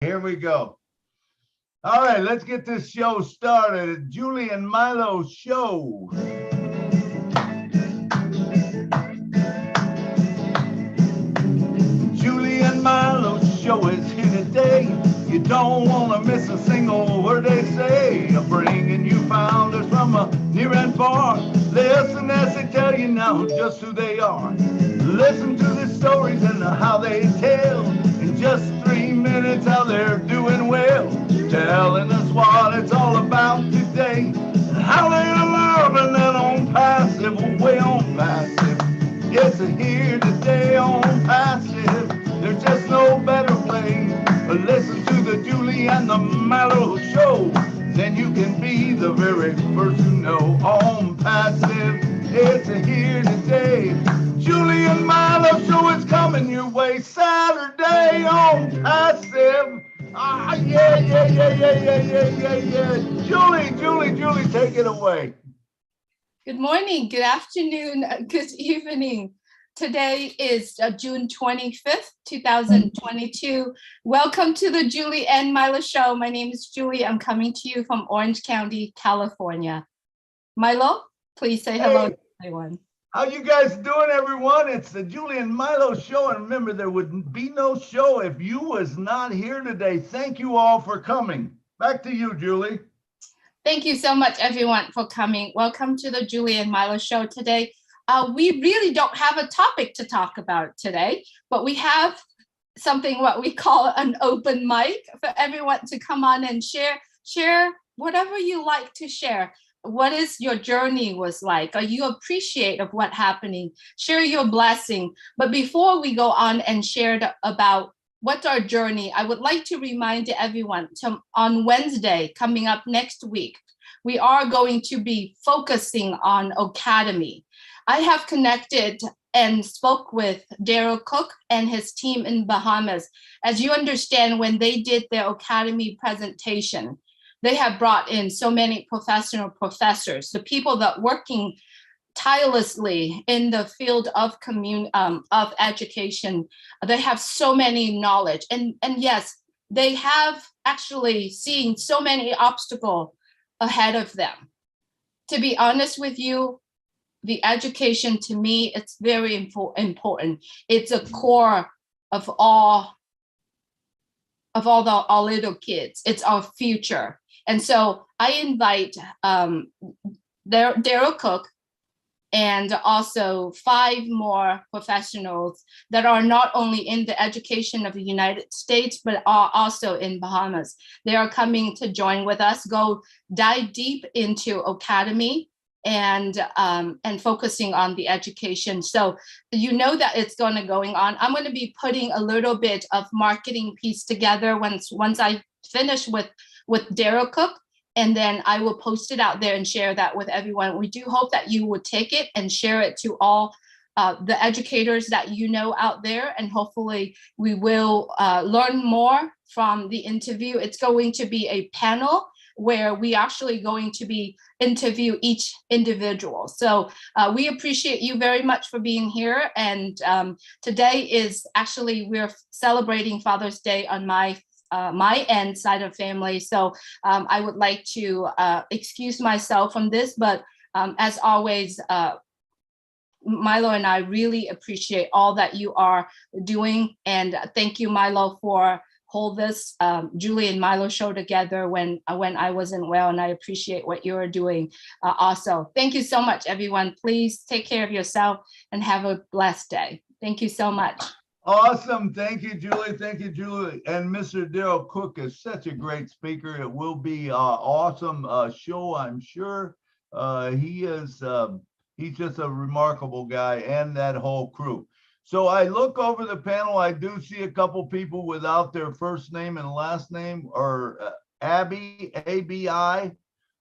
Here we go. All right, let's get this show started. Julie and Milo show. Julie and Milo show is here today. You don't want to miss a single word they say. Bringing you founders from near and far. Listen as they tell you now just who they are. Listen to the stories and how they tell. In just 3 minutes how they're doing well. Telling us what it's all about today. And how they're learning that on passive, way on passive. Yes, here today on passive. There's just no better way. Listen to the Julie and the Milo show. Then you can be the very first to know on passive. It's here today. Julie and Milo show is coming your way Saturday on passive. Ah, yeah. Julie, take it away. Good morning, good afternoon, good evening. Today is June 25th, 2022. Welcome to the Julie and Milo show. My name is Julie. I'm coming to you from Orange County, California. Milo, please say hello to everyone. How you guys doing, everyone? It's the Julie and Milo show. And remember, there would be no show if you was not here today. Thank you all for coming. Back to you, Julie. Thank you so much, everyone, for coming. Welcome to the Julie and Milo show today. We really don't have a topic to talk about today, but we have something what we call an open mic for everyone to come on and share whatever you like to share. What is your journey was like? Are you appreciate of what happening? Share your blessing. But before we go on and share about what's our journey, I would like to remind everyone on Wednesday, coming up next week, we are going to be focusing on Academy. I have connected and spoke with Daryl Cook and his team in Bahamas. As you understand, when they did their Academy presentation, they have brought in so many professors, the people that working tirelessly in the field of education. They have so many knowledge, and yes, they have actually seen so many obstacles ahead of them. To be honest with you, the education to me, it's very important. It's a core of all our little kids. It's our future. And so I invite Daryl Cook and also 5 more professionals that are not only in the education of the United States, but are also in Bahamas. They are coming to join with us, go dive deep into Academy and focusing on the education. So you know that it's going on. I'm going to be putting a little bit of marketing piece together once I finish with Daryl Cook, and then I will post it out there and share that with everyone. We do hope that you would take it and share it to all the educators that you know out there, and hopefully we will learn more from the interview. It's going to be a panel where we actually going to be interview each individual. So we appreciate you very much for being here. And today is actually, we're celebrating Father's Day on my end side of family. So I would like to excuse myself from this, but as always, Milo and I really appreciate all that you are doing. And thank you, Milo, for hold this Julie and Milo show together when I wasn't well, and I appreciate what you're doing also. Thank you so much, everyone. Please take care of yourself and have a blessed day. Thank you so much. Awesome. Thank you, Julie. Thank you, Julie. And Mr. Daryl Cook is such a great speaker. It will be an awesome show, I'm sure. He's just a remarkable guy, and that whole crew. So I look over the panel. I do see a couple people without their first name and last name, or Abby, ABI.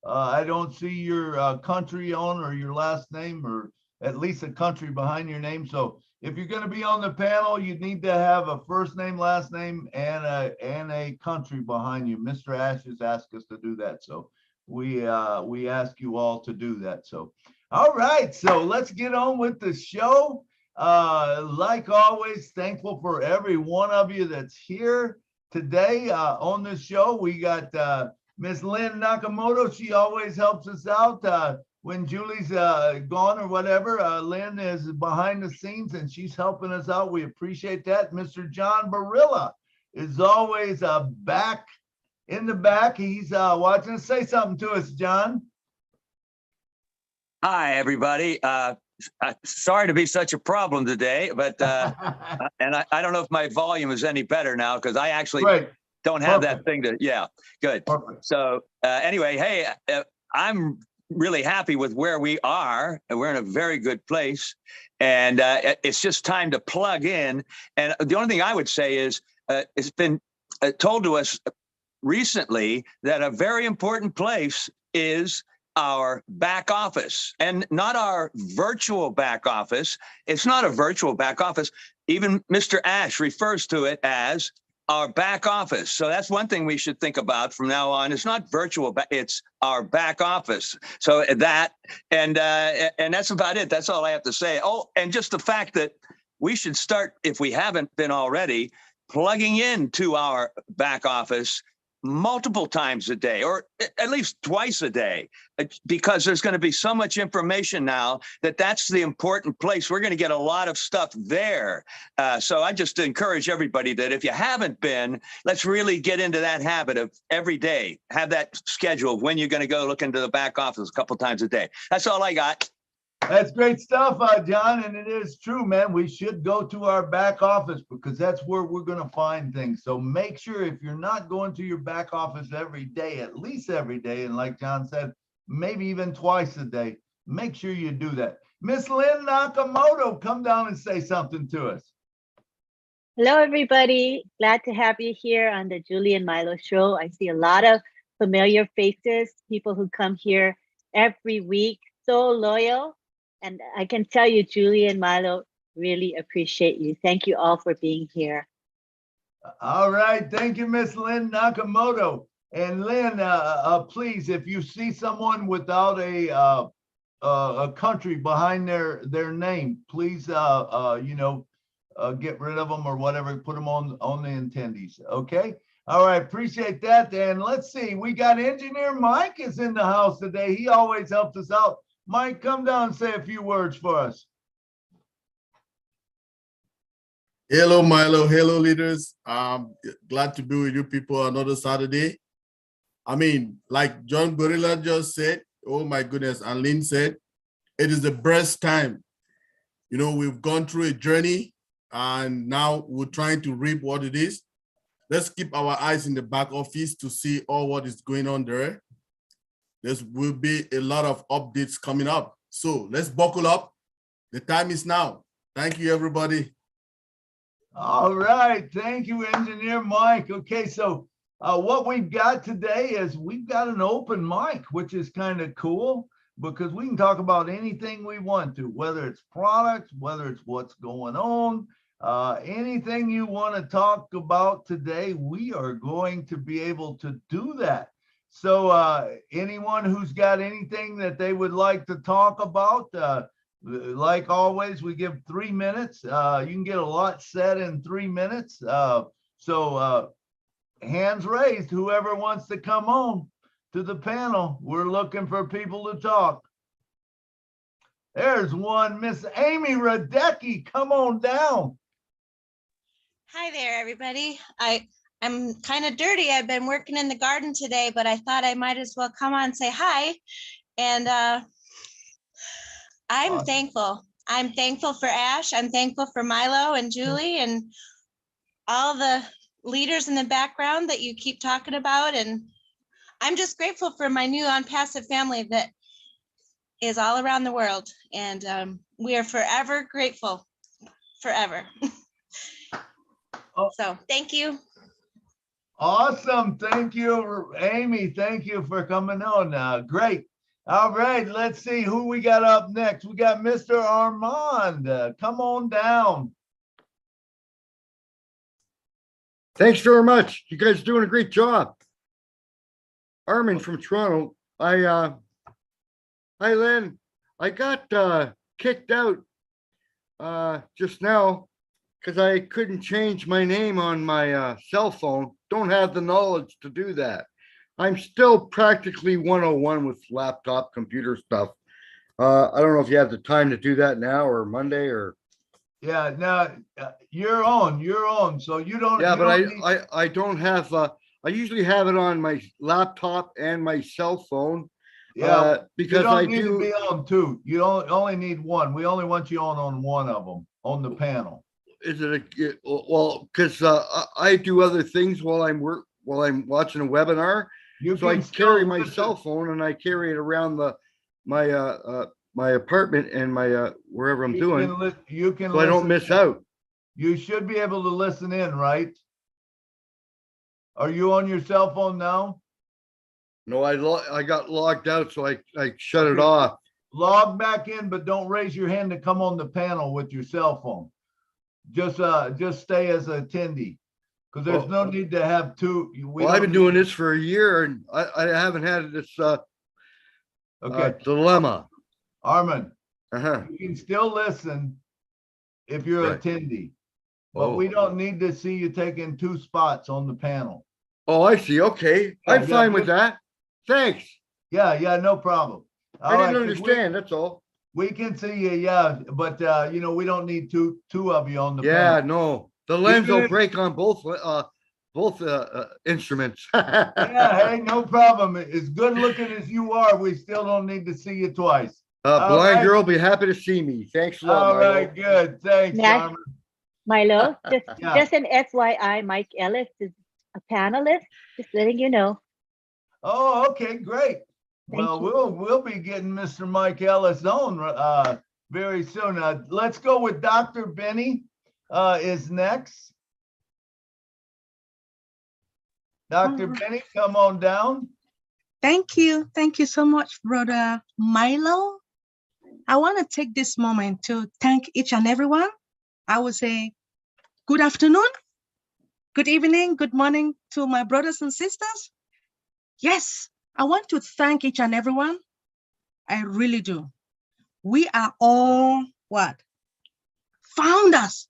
I don't see your country on or your last name, or at least a country behind your name. So if you're going to be on the panel, you need to have a first name, last name, and a country behind you. Mr. Ashes asked us to do that, so we ask you all to do that. So, all right, so let's get on with the show. Like always, thankful for every one of you that's here. today on the show, we got Miss Lynn Nakamoto. She always helps us out when Julie's gone or whatever. Lynn is behind the scenes and she's helping us out. We appreciate that. Mr. John Barilla is always back in the back. He's watching. Say something to us, John. Hi, everybody. Sorry to be such a problem today, but and I don't know if my volume is any better now because I actually don't have that thing to. Yeah, good. Perfect. So anyway, hey, I'm really happy with where we are. We're in a very good place, and it's just time to plug in. And the only thing I would say is it's been told to us recently that a very important place is our back office, and not our virtual back office. It's not a virtual back office. Even Mr. Ash refers to it as our back office. So that's one thing we should think about from now on. It's not virtual, it's our back office. So that, and that's about it. That's all I have to say. Oh, and just the fact that we should start, if we haven't been already, plugging into our back office multiple times a day, or at least twice a day, because there's going to be so much information now that's the important place. We're going to get a lot of stuff there. So I just encourage everybody that if you haven't been, let's really get into that habit of every day, have that schedule of when you're going to go look into the back office a couple times a day. That's all I got. That's great stuff, John, and it is true, man. We should go to our back office because that's where we're going to find things. So make sure if you're not going to your back office every day, at least every day, and like John said, maybe even twice a day, make sure you do that. Miss Lynn Nakamoto, come down and say something to us. Hello, everybody. Glad to have you here on the Julie and Milo show. I see a lot of familiar faces, people who come here every week, so loyal. And I can tell you, Julie and Milo really appreciate you. Thank you all for being here. All right. Thank you, Miss Lynn Nakamoto. And Lynn, please, if you see someone without a country behind their name, please, get rid of them or whatever, put them on the attendees. Okay. All right. Appreciate that. And let's see, we got Engineer Mike is in the house today. He always helps us out. Mike, come down and say a few words for us. Hello, Milo. Hello, leaders. Glad to be with you people another Saturday. I mean, like John Gorilla just said, oh my goodness, and Lynn said, it is the best time. You know, we've gone through a journey and now we're trying to reap what it is. Let's keep our eyes in the back office to see all what is going on there. There will be a lot of updates coming up. So let's buckle up. The time is now. Thank you, everybody. All right. Thank you, Engineer Mike. Okay, so what we've got today is we've got an open mic, which is kind of cool because we can talk about anything we want to, whether it's products, whether it's what's going on, anything you want to talk about today, we are going to be able to do that. So anyone who's got anything that they would like to talk about, like always, we give 3 minutes. You can get a lot said in 3 minutes. So hands raised, whoever wants to come on to the panel. We're looking for people to talk. There's one, Miss Amy Radecki. Come on down. Hi there, everybody. I'm kind of dirty. I've been working in the garden today, but I thought I might as well come on and say hi. And I'm thankful. I'm thankful for Ash. I'm thankful for Milo and Julie and all the leaders in the background that you keep talking about. And I'm just grateful for my new on-passive family that is all around the world. And we are forever grateful, forever. So thank you. Awesome. Thank you, Amy. Thank you for coming on. Great. All right. Let's see who we got up next. We got Mr. Armand. Come on down. Thanks very much. You guys are doing a great job. Armin from Toronto. Hi, Lynn. I got kicked out just now because I couldn't change my name on my cell phone. Don't have the knowledge to do that. I'm still practically 101 with laptop computer stuff. I don't know if you have the time to do that now or Monday or. Yeah, now you're on. So you don't. Yeah, you but don't need- I don't have, I usually have it on my laptop and my cell phone. Yeah, Because you don't I need to do, be on two. You don't only need one. We only want you on one of them on the panel. is it well, because I do other things while I'm watching a webinar. You So I can carry still my listen. cell phone and I carry it around my apartment and my wherever I'm doing, You can so I don't listen miss out. You should be able to listen in, right? Are you on your cell phone now? No, I got logged out, so I shut it Okay. off. Log back in, but don't raise your hand to come on the panel with your cell phone. Just stay as an attendee, because there's no need to have two. Well, I've been doing this for a year and I haven't had this Okay, dilemma. Armin, Uh-huh. you can still listen if you're an Right. attendee, but we don't need to see you taking two spots on the panel. Oh, I see. Okay. Yeah, I'm fine with that. Thanks. Yeah, no problem. I didn't understand. That's all. We can see you, yeah, but we don't need two of you on the Yeah, panel. no. The lens Even will if- break on both instruments. Yeah, hey, no problem. As good looking as you are, we still don't need to see you twice. Blind girl, be happy to see me. Thanks a lot. All Milo. right, good. Thanks, Matt? Armin. Milo, Yeah. just an FYI, Mike Ellis is a panelist, just letting you know. Oh, okay, great. Thank Well, you. we'll be getting Mr. Mike Ellis on very soon. Let's go with Dr. Benny is next. Dr. Benny, come on down. Thank you. Thank you so much, Brother Milo. I want to take this moment to thank each and everyone. I would say good afternoon, good evening, good morning to my brothers and sisters. Yes, I want to thank each and everyone. I really do. We are all what? Founders.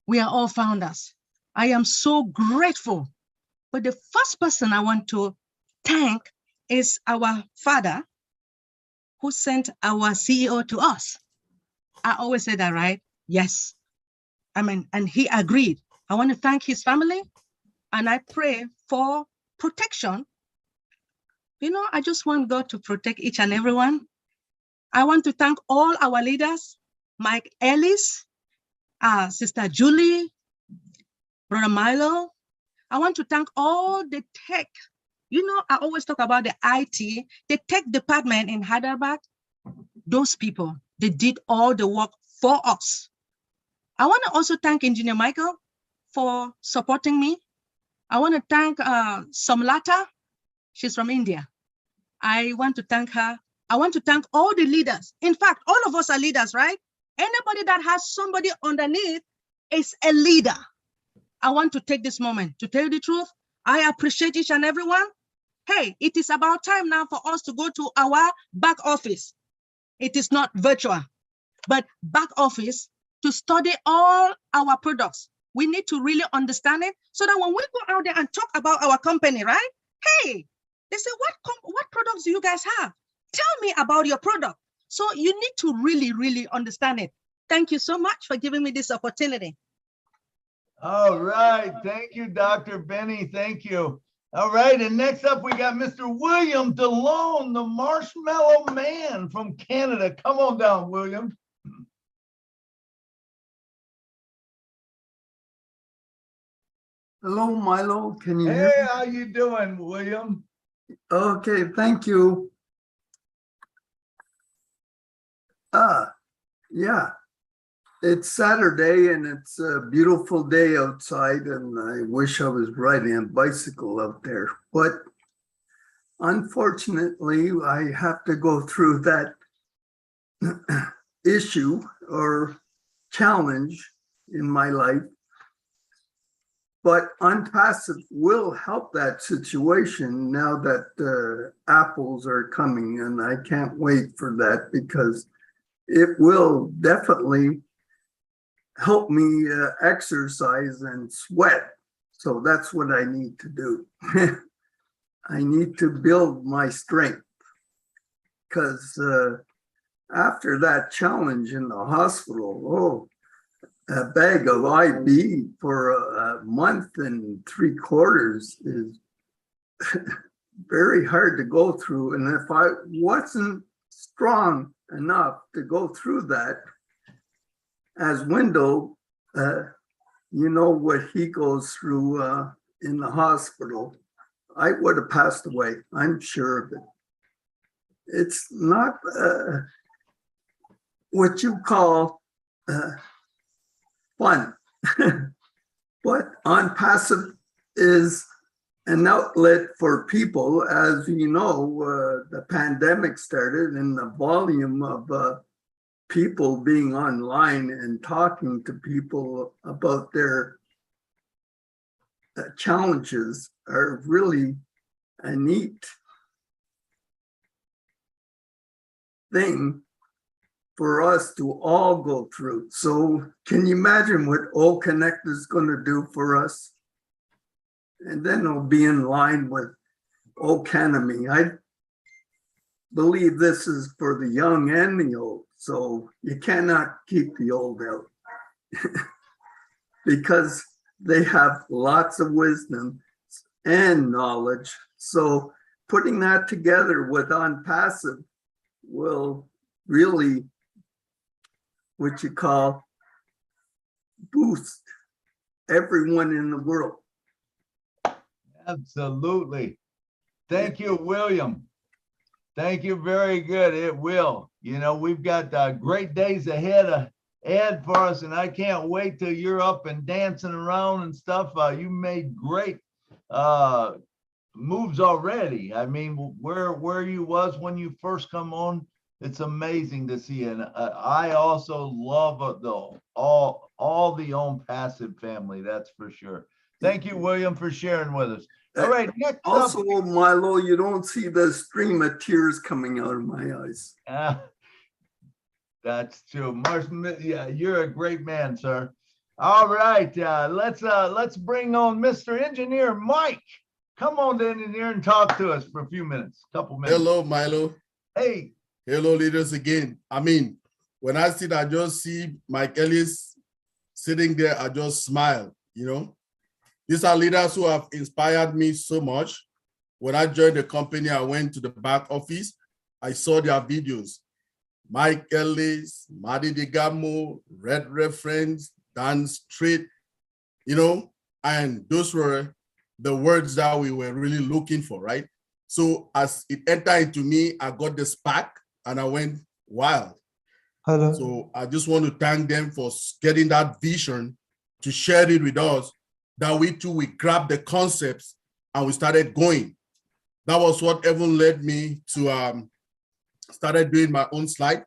We are all founders. I am so grateful. But the first person I want to thank is our father who sent our CEO to us. I always say that, right? Yes. I mean, and he agreed. I want to thank his family and I pray for protection. You know, I just want God to protect each and everyone. I want to thank all our leaders, Mike Ellis, Sister Julie, Brother Milo. I want to thank all the tech. You know, I always talk about the IT, the tech department in Hyderabad. Those people, they did all the work for us. I want to also thank Engineer Michael for supporting me. I want to thank Somlata. She's from India. I want to thank her. I want to thank all the leaders. In fact, all of us are leaders, right? Anybody that has somebody underneath is a leader. I want to take this moment to tell you the truth. I appreciate each and everyone. Hey, it is about time now for us to go to our back office. It is not virtual, but back office to study all our products. We need to really understand it so that when we go out there and talk about our company, right? Hey, they say, what products do you guys have? Tell me about your product. So you need to really, really understand it. Thank you so much for giving me this opportunity. All right. Thank you, Dr. Benny. Thank you. All right. And next up, we got Mr. William DeLone, the Marshmallow Man from Canada. Come on down, William. Hello, Milo. Can you hear Hey, me? how you doing, William? Okay, thank you. Yeah, it's Saturday and it's a beautiful day outside, and I wish I was riding a bicycle out there. But unfortunately, I have to go through that issue or challenge in my life. But Unpassive will help that situation now that apples are coming, and I can't wait for that because it will definitely help me exercise and sweat. So that's what I need to do. I need to build my strength because after that challenge in the hospital, a bag of IB for a month and 3/4 is very hard to go through. And if I wasn't strong enough to go through that, as Window, you know what he goes through in the hospital, I would have passed away. I'm sure of it. It's not what you call fun, but On Passive is an outlet for people. As you know, the pandemic started and the volume of people being online and talking to people about their challenges are really a neat thing for us to all go through. So can you imagine what O Connect is going to do for us? And then it'll be in line with O Canemy. I believe this is for the young and the old. So you cannot keep the old out because they have lots of wisdom and knowledge. So putting that together with On Passive will really, what you call, boost everyone in the world. Absolutely. Thank you, William. Thank you. Very good. It will. You know, we've got great days ahead for us, and I can't wait till you're up and dancing around and stuff. You made great moves already. I mean, where you was when you first come on, it's amazing to see. And I also love all the On Passive family. That's for sure. Thank you, William, for sharing with us. All right. Next also, up, Milo, you don't see the stream of tears coming out of my eyes. That's true. Yeah, you're a great man, sir. All right. Let's bring on Mr. Engineer Mike. Come on, engineer, and talk to us for a few minutes, couple minutes. Hello, Milo. Hey. Hello, leaders again. I mean, when I just see Mike Ellis sitting there, I just smile, you know. These are leaders who have inspired me so much. When I joined the company, I went to the back office. I saw their videos. Mike Ellis, Madi Digamo, Red Reference, Dan Street, you know, and those were the words that we were really looking for, right? So as it entered into me, I got the spark and I went wild. Hello. So I just want to thank them for getting that vision to share it with us, that we too, we grabbed the concepts and we started going. That was what even led me to started doing my own slide.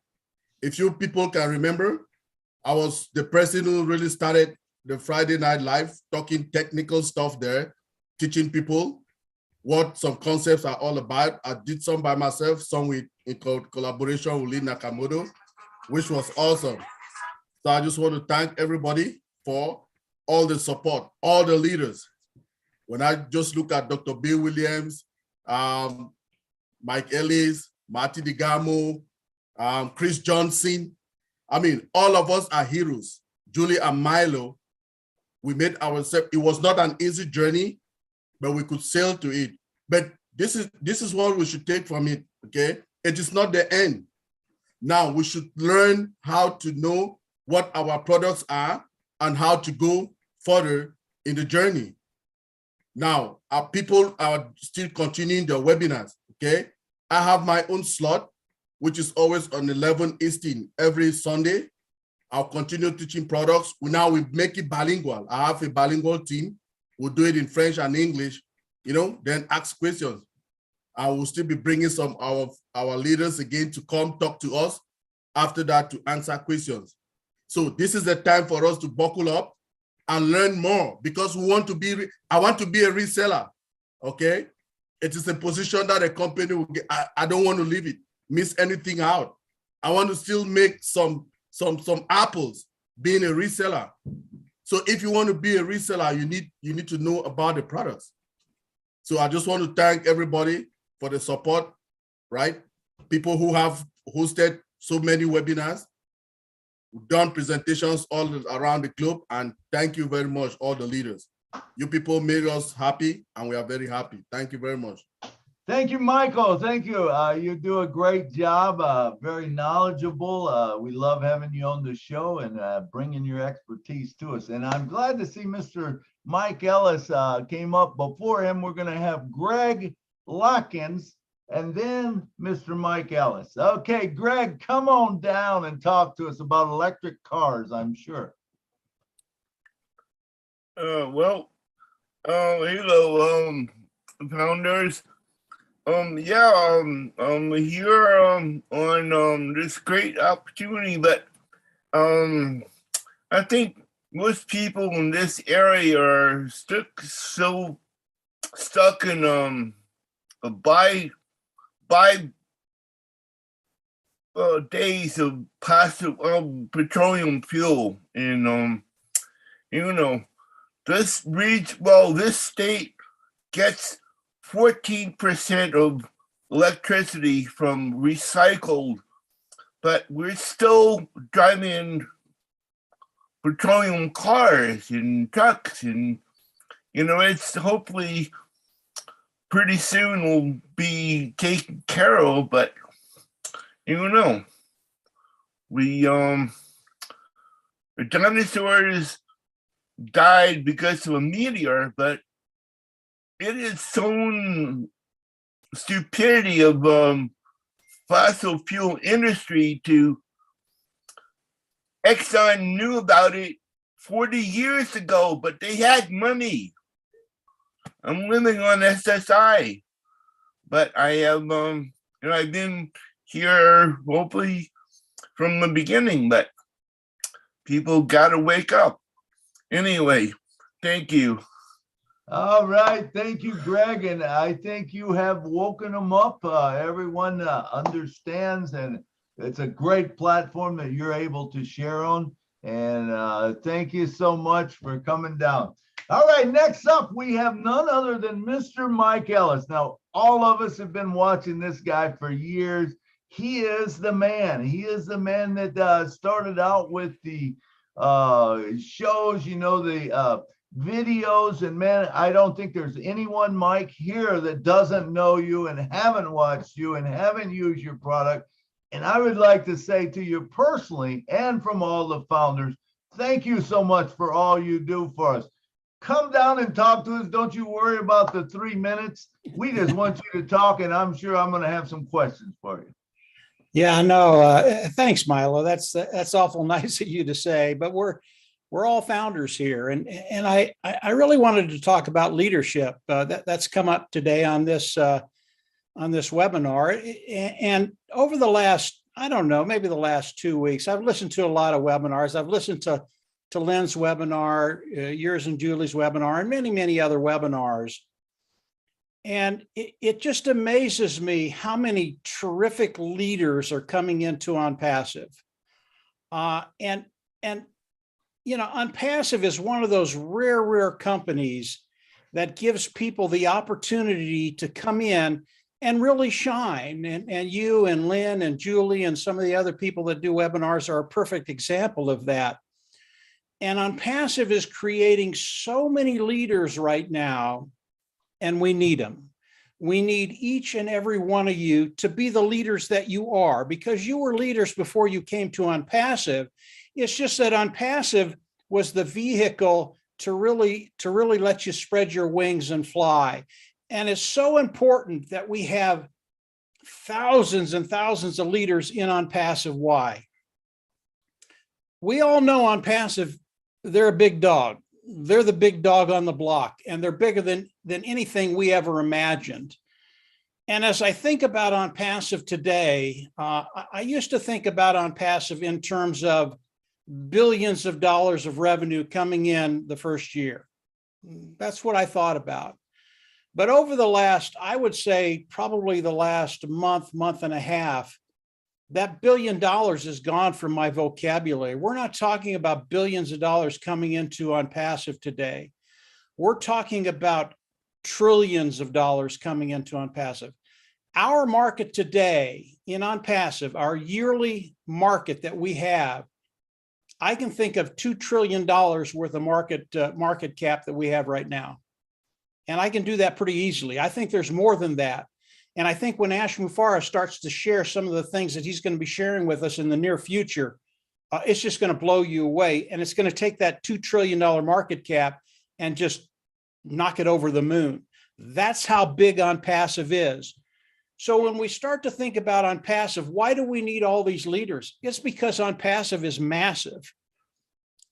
If you people can remember, I was the person who really started the Friday Night Live, talking technical stuff there, teaching people what some concepts are all about. I did some by myself, some in collaboration with Lee Nakamoto, which was awesome. So I just want to thank everybody for all the support, all the leaders. When I just look at Dr. Bill Williams, Mike Ellis, Marty Digamo, Chris Johnson, I mean, all of us are heroes. Julie and Milo, we made ourselves, it was not an easy journey, but we could sail to it. But this is what we should take from it, okay? It is not the end. Now we should learn how to know what our products are and how to go further in the journey. Now, our people are still continuing their webinars, okay? I have my own slot, which is always on 11 Eastern every Sunday. I'll continue teaching products. We make it bilingual. I have a bilingual team. We'll do it in French and English, you know, then ask questions. I will still be bringing some of our leaders again to come talk to us after that to answer questions. So this is the time for us to buckle up and learn more, because we want to be, I want to be a reseller, okay? It is a position that a company will get. I don't want to leave it, miss anything out. I want to still make some apples being a reseller. So if you want to be a reseller, you need to know about the products. So I just want to thank everybody for the support, right? People who have hosted so many webinars, done presentations all around the globe, and thank you very much, all the leaders. You people made us happy, and we are very happy. Thank you very much. Thank you, Michael. Thank you. You do a great job, very knowledgeable. We love having you on the show and bringing your expertise to us. And I'm glad to see Mr. Mike Ellis came up. Before him, we're going to have Greg Lockins and then Mr. Mike Ellis. Okay, Greg, come on down and talk to us about electric cars, I'm sure. Hello, founders. Here on this great opportunity, but I think most people in this area are stuck in days of passive petroleum fuel, and this state gets 14% of electricity from recycled, but we're still driving petroleum cars and trucks, and it's hopefully pretty soon will be taken care of. But the dinosaurs died because of a meteor, but it is some stupidity of fossil fuel industry to Exxon knew about it 40 years ago, but they had money. I'm living on SSI, but I have I've been here hopefully from the beginning, but people gotta wake up. Anyway, thank you. All right, thank you, Greg, and I think you have woken them up. Everyone understands, and it's a great platform that you're able to share on, and thank you so much for coming down. All right, next up, we have none other than Mr. Mike Ellis. Now, all of us have been watching this guy for years. He is the man. He is the man that started out with the shows, the videos, and man, I don't think there's anyone, Mike, here that doesn't know you and haven't watched you and haven't used your product. And I would like to say to you personally and from all the founders, thank you so much for all you do for us. Come down and talk to us. Don't you worry about the 3 minutes. We just want you to talk, and I'm sure I'm going to have some questions for you. Yeah, no, thanks, Milo. That's awful nice of you to say, but we're all founders here, and I really wanted to talk about leadership. That's come up today on this webinar, and over the last, I don't know, maybe the last 2 weeks, I've listened to a lot of webinars. I've listened to Lynn's webinar, yours and Julie's webinar, and many other webinars. And it just amazes me how many terrific leaders are coming into OnPassive. And OnPassive is one of those rare companies that gives people the opportunity to come in and really shine. And you and Lynn and Julie and some of the other people that do webinars are a perfect example of that. And OnPassive is creating so many leaders right now, and we need them. We need each and every one of you to be the leaders that you are, because you were leaders before you came to OnPassive. It's just that OnPassive was the vehicle to really let you spread your wings and fly. And it's so important that we have thousands and thousands of leaders in OnPassive. Why? We all know OnPassive, they're a big dog. They're the big dog on the block, and they're bigger than anything we ever imagined. And as I think about OnPassive today, I used to think about OnPassive in terms of billions of dollars of revenue coming in the first year. That's what I thought about. But over the last, I would say probably the last month and a half, that $1 billion is gone from my vocabulary. We're not talking about billions of dollars coming into On Passive today. We're talking about trillions of dollars coming into On Passive. Our market today in On Passive, our yearly market that we have, I can think of $2 trillion worth of market cap that we have right now. And I can do that pretty easily. I think there's more than that. And I think when Ash Mufareh starts to share some of the things that he's going to be sharing with us in the near future, it's just going to blow you away. And it's going to take that $2 trillion market cap and just knock it over the moon. That's how big On Passive is. So when we start to think about On Passive, why do we need all these leaders? It's because On Passive is massive.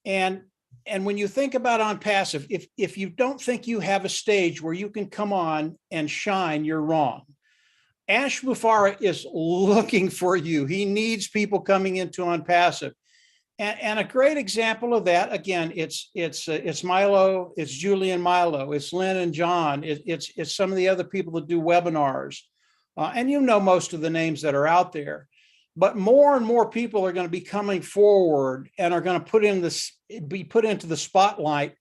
And when you think about On Passive, if you don't think you have a stage where you can come on and shine, you're wrong. Ash Mufareh is looking for you. He needs people coming into On Passive. And a great example of that, again, it's Milo, it's Julie and Milo, it's Lynn and John, it's some of the other people that do webinars. And you know most of the names that are out there. But more and more people are going to be coming forward and are going to be put into the spotlight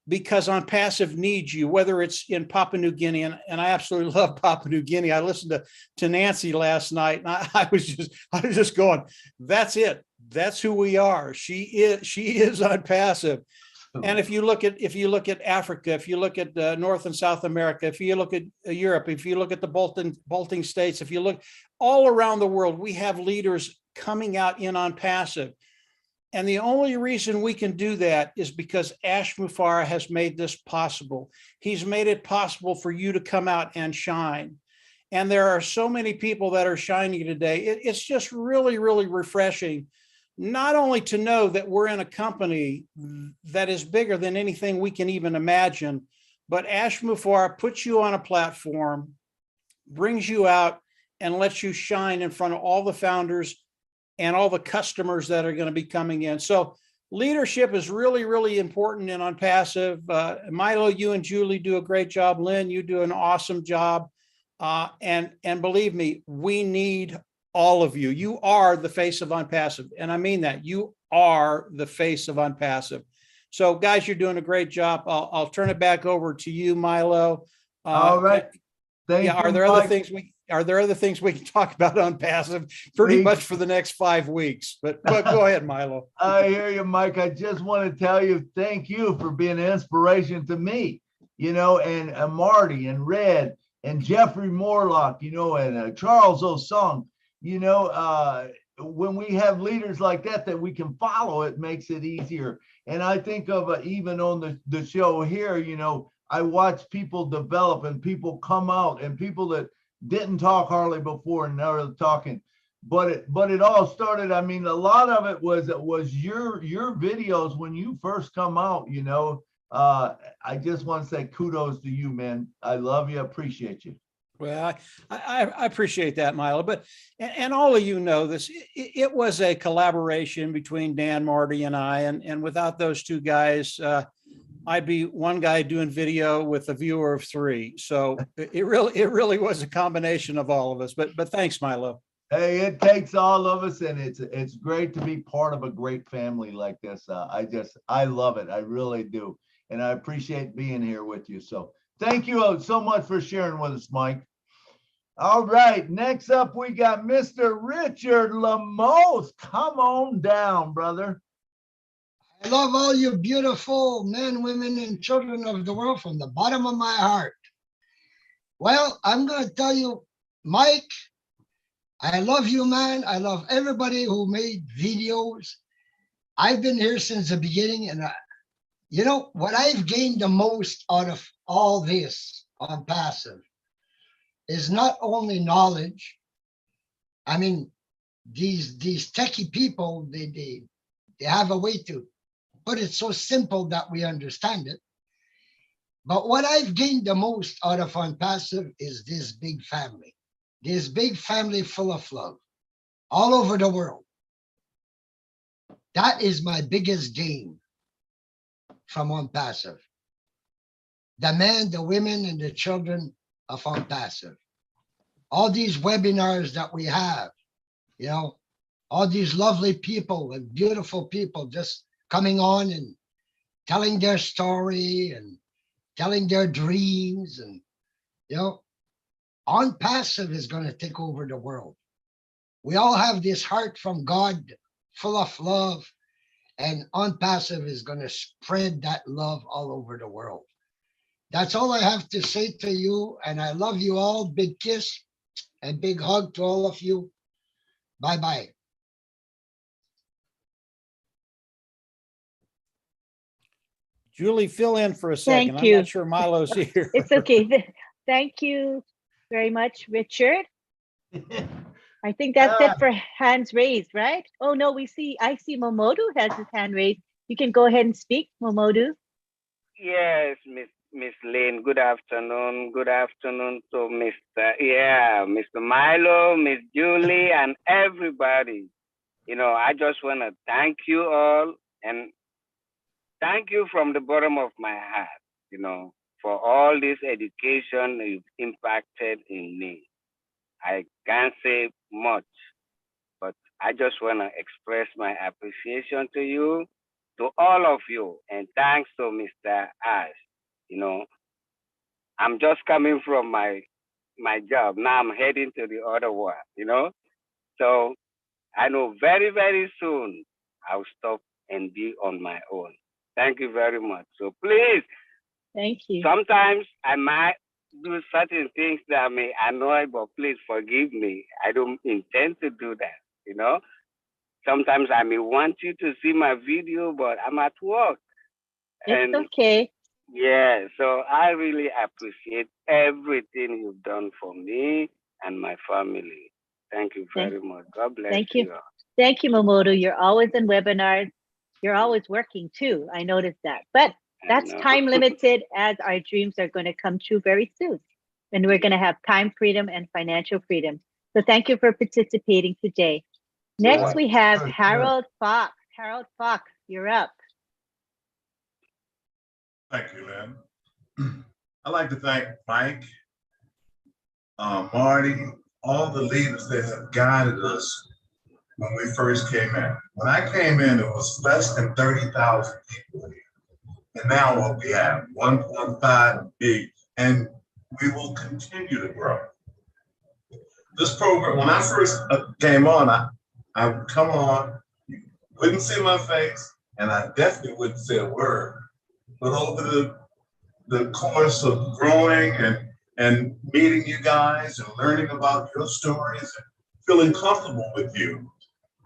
because On Passive needs you, whether it's in Papua New Guinea, and I absolutely love Papua New Guinea. I listened to Nancy last night, and I was just going, that's it. That's who we are. She is On Passive. And if you look at Africa, if you look at North and South America, if you look at Europe, if you look at the Baltic states, if you look all around the world, we have leaders coming out in On Passive. And the only reason we can do that is because Ash Mufareh has made this possible. He's made it possible for you to come out and shine. And there are so many people that are shining today. It's just really, really refreshing, not only to know that we're in a company that is bigger than anything we can even imagine, but Ash Mufareh puts you on a platform, brings you out, and lets you shine in front of all the founders and all the customers that are going to be coming in. So leadership is really, really important in On Passive. Milo, you and Julie do a great job. Lynn, you do an awesome job. And believe me, we need all of you. You are the face of On Passive. And I mean that. You are the face of On Passive. So guys, you're doing a great job. I'll turn it back over to you, Milo. All right. Thank you. Are there other things we can talk about On Passive pretty much for the next 5 weeks? But go ahead, Milo. I hear you, Mike. I just want to tell you, thank you for being an inspiration to me, and Marty and Red and Jeffrey Morlock, and Charles Osung, when we have leaders like that we can follow, it makes it easier. And I think of even on the show here, I watch people develop and people come out and people that didn't talk hardly before and now they're talking. But it all started. I mean, a lot of it was your videos when you first come out. I just want to say kudos to you, man. I love you. Appreciate you. Well, I appreciate that, Milo. But and all of you know this. It was a collaboration between Dan, Marty, and I. And without those two guys, I'd be one guy doing video with a viewer of 3. So it really was a combination of all of us. But thanks, Milo. Hey, it takes all of us, and it's great to be part of a great family like this. I love it. I really do, and I appreciate being here with you. So thank you so much for sharing with us, Mike. All right, next up we got Mr. Richard Lamos. Come on down, brother. I love all you beautiful men, women, and children of the world from the bottom of my heart. Well, I'm going to tell you, Mike, I love you, man. I love everybody who made videos. I've been here since the beginning, and what I've gained the most out of all this On Passive is not only knowledge. I mean, these techie people, they have a way to put it so simple that we understand it. But what I've gained the most out of On Passive is this big family full of love all over the world. That is my biggest gain from On Passive. The men, the women, and the children of On Passive. All these webinars that we have, all these lovely people and beautiful people just coming on and telling their story and telling their dreams. And, you know, On Passive is going to take over the world. We all have this heart from God full of love, and On Passive is going to spread that love all over the world. That's all I have to say to you. And I love you all. Big kiss and big hug to all of you. Bye-bye. Julie, fill in for a second. Thank I'm you. not sure Milo's here. It's okay. Thank you very much, Richard. I think that's it for hands raised, right? Oh no, I see Momodu has his hand raised. You can go ahead and speak, Momodu. Yes, Miss Lynn. Good afternoon. Good afternoon to Mr. Milo, Miss Julie, and everybody. I just want to thank you all and thank you from the bottom of my heart, for all this education you've impacted in me. I can't say much, but I just want to express my appreciation to you, to all of you, and thanks to Mr. Ash. I'm just coming from my job. Now I'm heading to the other one, So I know very, very soon I'll stop and be on my own. Thank you very much. So please, thank you. Sometimes I might do certain things that may annoy, but please forgive me. I don't intend to do that, Sometimes I may want you to see my video, but I'm at work. It's okay. Yeah, so I really appreciate everything you've done for me and my family. Thank you very much. God bless you. Thank you, Momodu. You're always in webinars. You're always working too. I noticed that. But that's time limited, as our dreams are going to come true very soon. And we're going to have time freedom and financial freedom. So thank you for participating today. Next, we have Harold Fox. Harold Fox, you're up. Thank you, Lynn. I'd like to thank Mike, Marty, all the leaders that have guided us when we first came in. When I came in, it was less than 30,000 people here. And now what we have, 1.5 big, and we will continue to grow. This program, when I first came on, I would come on, you wouldn't see my face, and I definitely wouldn't say a word. But over the course of growing and meeting you guys and learning about your stories and feeling comfortable with you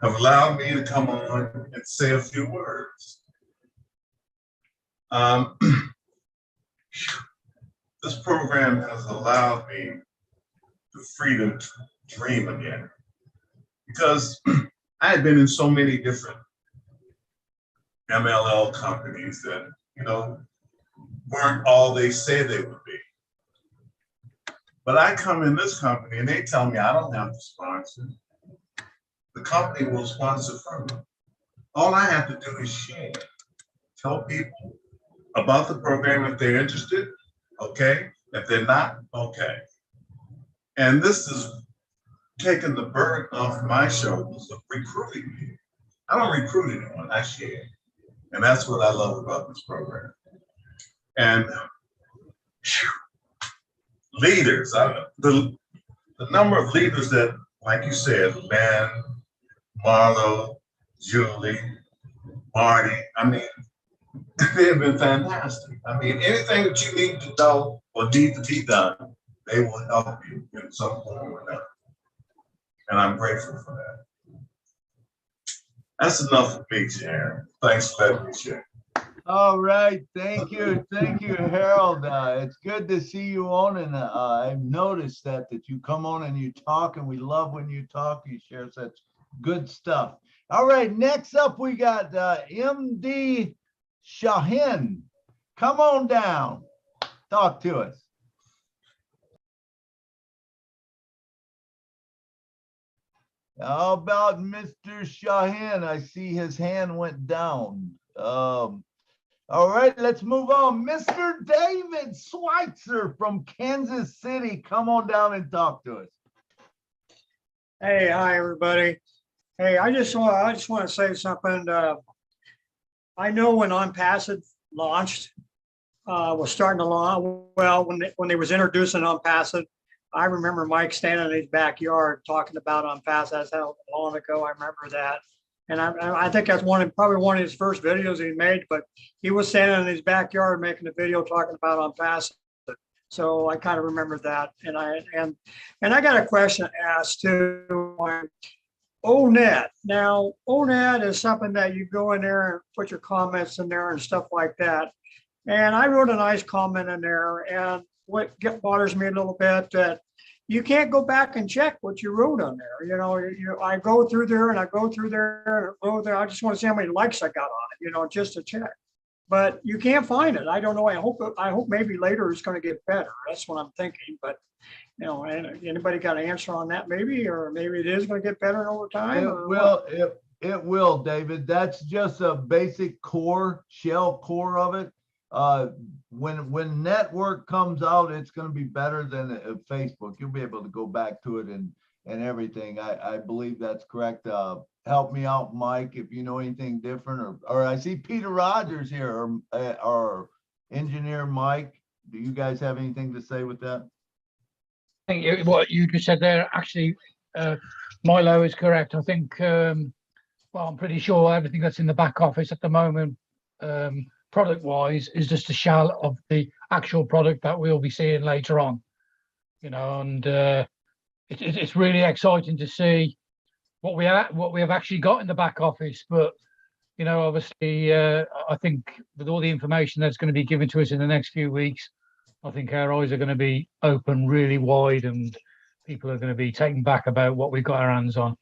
have allowed me to come on and say a few words. This program has allowed me the freedom to dream again. Because I had been in so many different MLL companies that, weren't all they say they would be. But I come in this company and they tell me I don't have to sponsor. The company will sponsor for me. All I have to do is share. Tell people about the program if they're interested, okay? If they're not, okay. And this is taking the burden off my shoulders of recruiting me. I don't recruit anyone, I share. And that's what I love about this program. And leaders, the number of leaders that, like you said, Ben, Marlo, Julie, Marty, they have been fantastic. Anything that you need to know or need to be done, they will help you in some form or another. And I'm grateful for that. That's enough for me, Sharon. Thanks for letting me share. All right, thank you, Harold. It's good to see you on, and I've noticed that you come on and you talk, and we love when you talk. You share such good stuff. All right, next up we got MD Shahin. Come on down, talk to us. How about Mr. Shahin? I see his hand went down. All right, let's move on. Mr. David Schweitzer from Kansas City, come on down and talk to us. Hey, hi, everybody. Hey, I just want to say something. I know when On Passage launched, was starting to launch. Well, when they was introducing On Passage, I remember Mike standing in his backyard talking about On Passage. That's how long ago I remember that. And I think that's probably one of his first videos he made. But he was standing in his backyard making a video talking about On Passage. So I kind of remember that. And I got a question asked too. ONET. Now, ONET is something that you go in there and put your comments in there and stuff like that. And I wrote a nice comment in there. And what bothers me a little bit that you can't go back and check what you wrote on there. You know, I go through there and I go through there. I just want to see how many likes I got on it, you know, just to check. But you can't find it. I don't know. I hope maybe later it's going to get better. That's what I'm thinking. But you know, anybody got an answer on that maybe, or maybe it is going to get better over time? It will, David. That's just a basic shell core of it. When network comes out, it's going to be better than Facebook. You'll be able to go back to it and everything. I believe that's correct. Help me out, Mike, if you know anything different, or I see Peter Rogers here, or engineer Mike. Do you guys have anything to say with that? I think what you just said there, actually, Milo is correct. I think, well, I'm pretty sure everything that's in the back office at the moment, product-wise, is just a shell of the actual product that we'll be seeing later on. You know, and it's really exciting to see what we have actually got in the back office. But you know, obviously, I think with all the information that's going to be given to us in the next few weeks, I think our eyes are going to be open really wide, and people are going to be taken back about what we've got our hands on.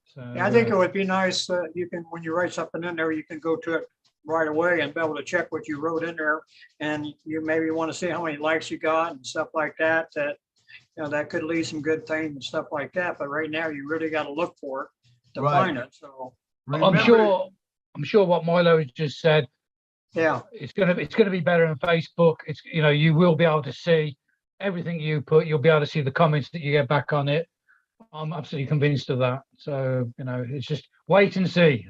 So, yeah, I think it would be nice that you can, when you write something in there, you can go to it right away and be able to check what you wrote in there, and you maybe want to see how many likes you got and stuff like that. That you know, that could lead some good things and stuff like that. But right now, you really got to look for it to find it. So I'm sure what Milo has just said. Yeah, it's gonna be better on Facebook. It's, you know, you will be able to see everything you put. You'll be able to see the comments that you get back on it. I'm absolutely convinced of that. So you know, it's just wait and see.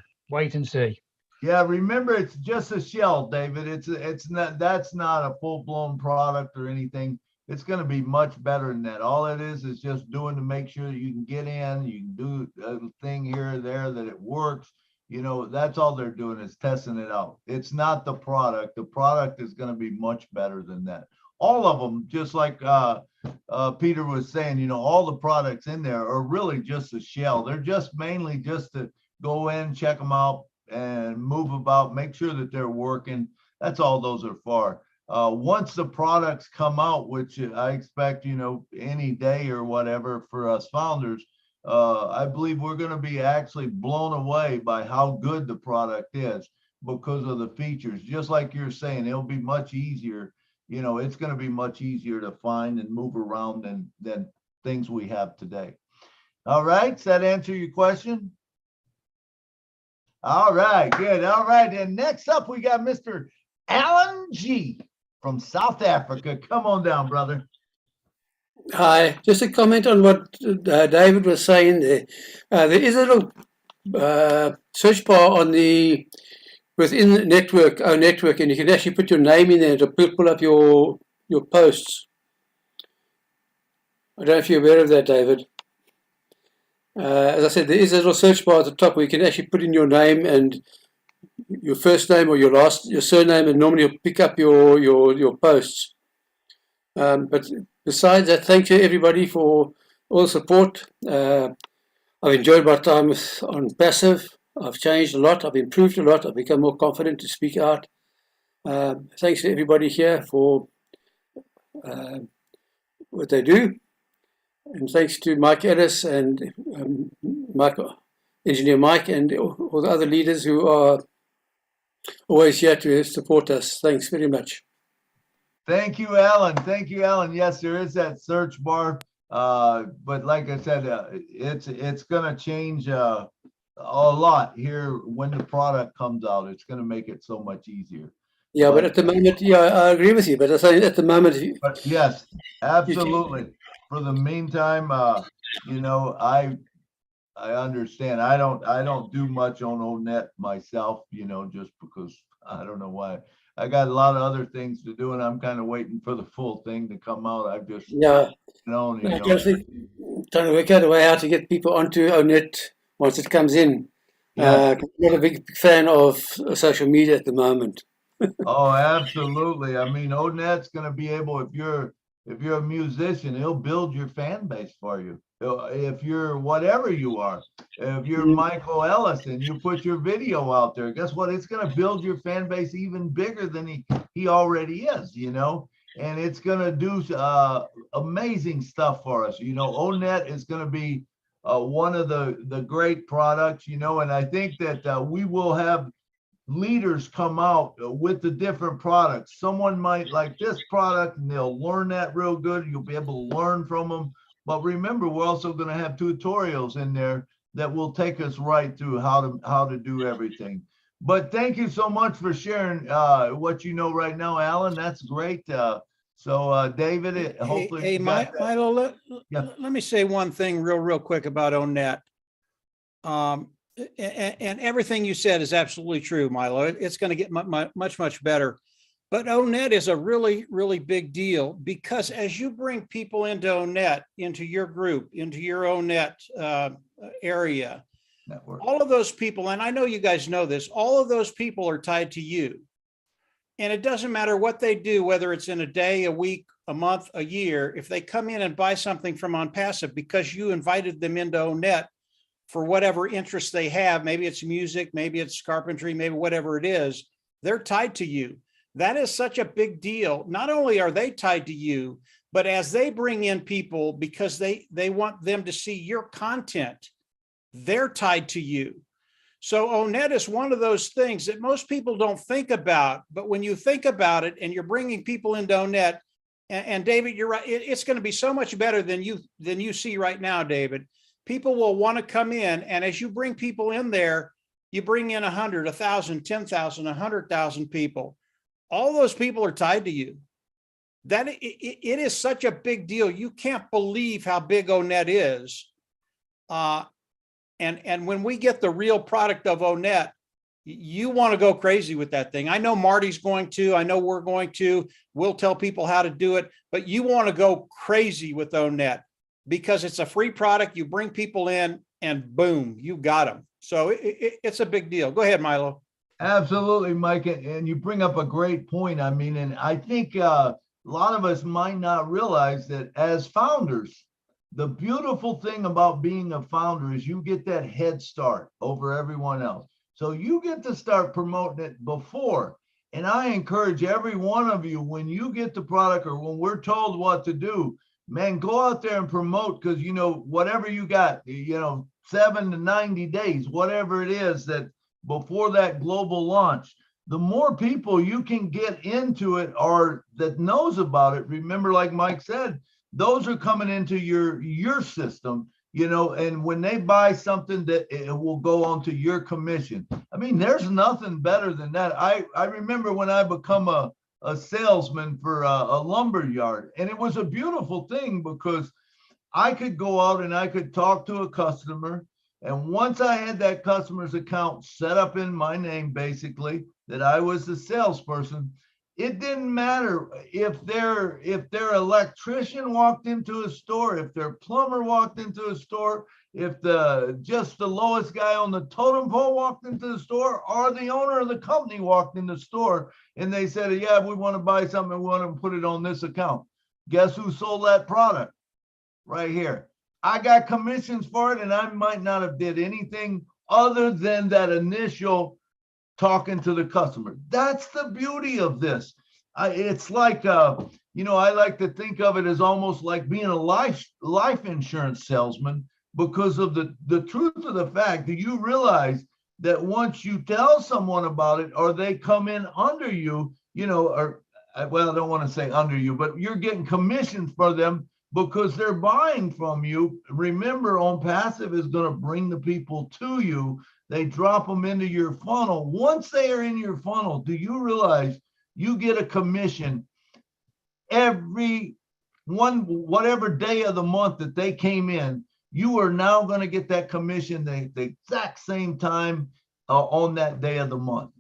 Yeah, remember, it's just a shell, David. It's not, that's not a full-blown product or anything. It's going to be much better than that. All it is just doing to make sure that you can get in, you can do a thing here or there, that it works. You know, that's all they're doing is testing it out. It's not the product. The product is going to be much better than that. All of them, just like Peter was saying, you know, all the products in there are really just a shell. They're just mainly just to go in, check them out, and move about, make sure that they're working. That's all those are for. Once the products come out, which I expect, you know, any day or whatever for us founders, I believe we're going to be actually blown away by how good the product is because of the features. Just like you're saying, it'll be much easier. You know, it's going to be much easier to find and move around than things we have today. All right. Does that answer your question? All right, good. All right. And next up, we got Mr. Alan G from South Africa. Come on down, brother. Hi, just a comment on what David was saying there. There is a little search bar on within the network, our network, and you can actually put your name in there to pull up your posts. I don't know if you're aware of that, David. As I said, there is a little search bar at the top where you can actually put in your name and your first name or your surname, and normally you'll pick up your posts. But besides that, thank you everybody for all the support. I've enjoyed my time on Passive. I've changed a lot. I've improved a lot. I've become more confident to speak out. Thanks to everybody here for what they do. And thanks to Mike Ellis and Engineer Mike, and all the other leaders who are always here to support us. Thanks very much. Thank you, Alan. Thank you, Alan. Yes, there is that search bar. But like I said, it's going to change a lot here when the product comes out. It's going to make it so much easier. Yeah, but at the moment, yeah, I agree with you. But I say at the moment, but yes, absolutely. For the meantime, you know, I I understand. I don't do much on ONET myself, just because I don't know why. I got a lot of other things to do, and I'm kind of waiting for the full thing to come out. I've just Yeah. known, No, trying to work out a way how to get people onto ONET once it comes in. Yes. I'm not a big fan of social media at the moment. Oh, absolutely. I mean, ONET's going to be able, if you're a musician, he'll build your fan base for you. If you're whatever you are, if you're Michael Ellis and you put your video out there, guess what? It's going to build your fan base even bigger than he already is, and it's going to do amazing stuff for us. ONET is going to be one of the great products, and I think that we will have leaders come out with the different products. Someone might like this product and they'll learn that real good. You'll be able to learn from them. But remember, we're also going to have tutorials in there that will take us right through how to do everything. But thank you so much for sharing what you know right now, Alan. That's great. So David, hopefully. Hey, Milo, let me say one thing real quick about ONET. And everything you said is absolutely true, Milo. It's going to get much better. But ONET is a really big deal, because as you bring people into ONET, into your group, into your ONET area, network, all of those people, and I know you guys know this, all of those people are tied to you. And it doesn't matter what they do, whether it's in a day, a week, a month, a year, if they come in and buy something from OnPassive because you invited them into ONET, for whatever interest they have, maybe it's music, maybe it's carpentry, maybe whatever it is, they're tied to you. That is such a big deal. Not only are they tied to you, but as they bring in people because they want them to see your content, they're tied to you. So ONET is one of those things that most people don't think about, but when you think about it and you're bringing people into ONET, and David, you're right, it's going to be so much better than you see right now, David. People will want to come in, and as you bring people in there, you bring in 100, 1,000, 10,000, 100,000 people. All those people are tied to you. That it is such a big deal. You can't believe how big ONET is. And when we get the real product of ONET, you want to go crazy with that thing. I know Marty's going to. I know we're going to. We'll tell people how to do it, but you want to go crazy with ONET, because it's a free product. You bring people in and boom, you got them. So it's a big deal. Go ahead, Milo. Absolutely, Mike. And you bring up a great point. I mean, and I think a lot of us might not realize that as founders, the beautiful thing about being a founder is you get that head start over everyone else. So you get to start promoting it before. And I encourage every one of you, when you get the product or when we're told what to do, man, go out there and promote, because, whatever you got, 7 to 90 days, whatever it is, that before that global launch, the more people you can get into it or that knows about it. Remember, like Mike said, those are coming into your system, and when they buy something, that it will go onto your commission. I mean, there's nothing better than that. I remember when I become a salesman for a lumber yard, and it was a beautiful thing because I could go out and I could talk to a customer, and once I had that customer's account set up in my name, basically, that I was the salesperson, it didn't matter if their electrician walked into a store, if their plumber walked into a store, if just the lowest guy on the totem pole walked into the store, or the owner of the company walked in the store and they said, yeah, we want to buy something, we want to put it on this account. Guess who sold that product? Right here. I got commissions for it, and I might not have did anything other than that initial talking to the customer. That's the beauty of this. It's like, I like to think of it as almost like being a life insurance salesman, because of the truth of the fact that you realize that once you tell someone about it, or they come in under you, or, well, I don't want to say under you, but you're getting commissions for them because they're buying from you. Remember, OnPassive is going to bring the people to you. They drop them into your funnel. Once they are in your funnel, do you realize you get a commission every whatever day of the month that they came in? you are now going to get that commission the exact same time on that day of the month.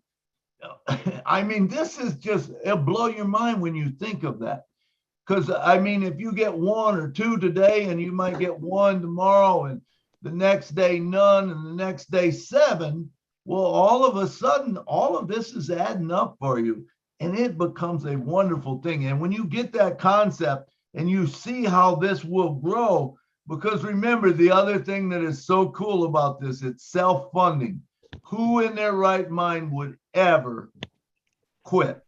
I mean, this is just, it'll blow your mind when you think of that. Because, I mean, if you get 1 or 2 today, and you might get 1 tomorrow, and the next day none, and the next day 7, well, all of a sudden, all of this is adding up for you, and it becomes a wonderful thing. And when you get that concept and you see how this will grow, because remember, the other thing that is so cool about this, it's self-funding. Who in their right mind would ever quit?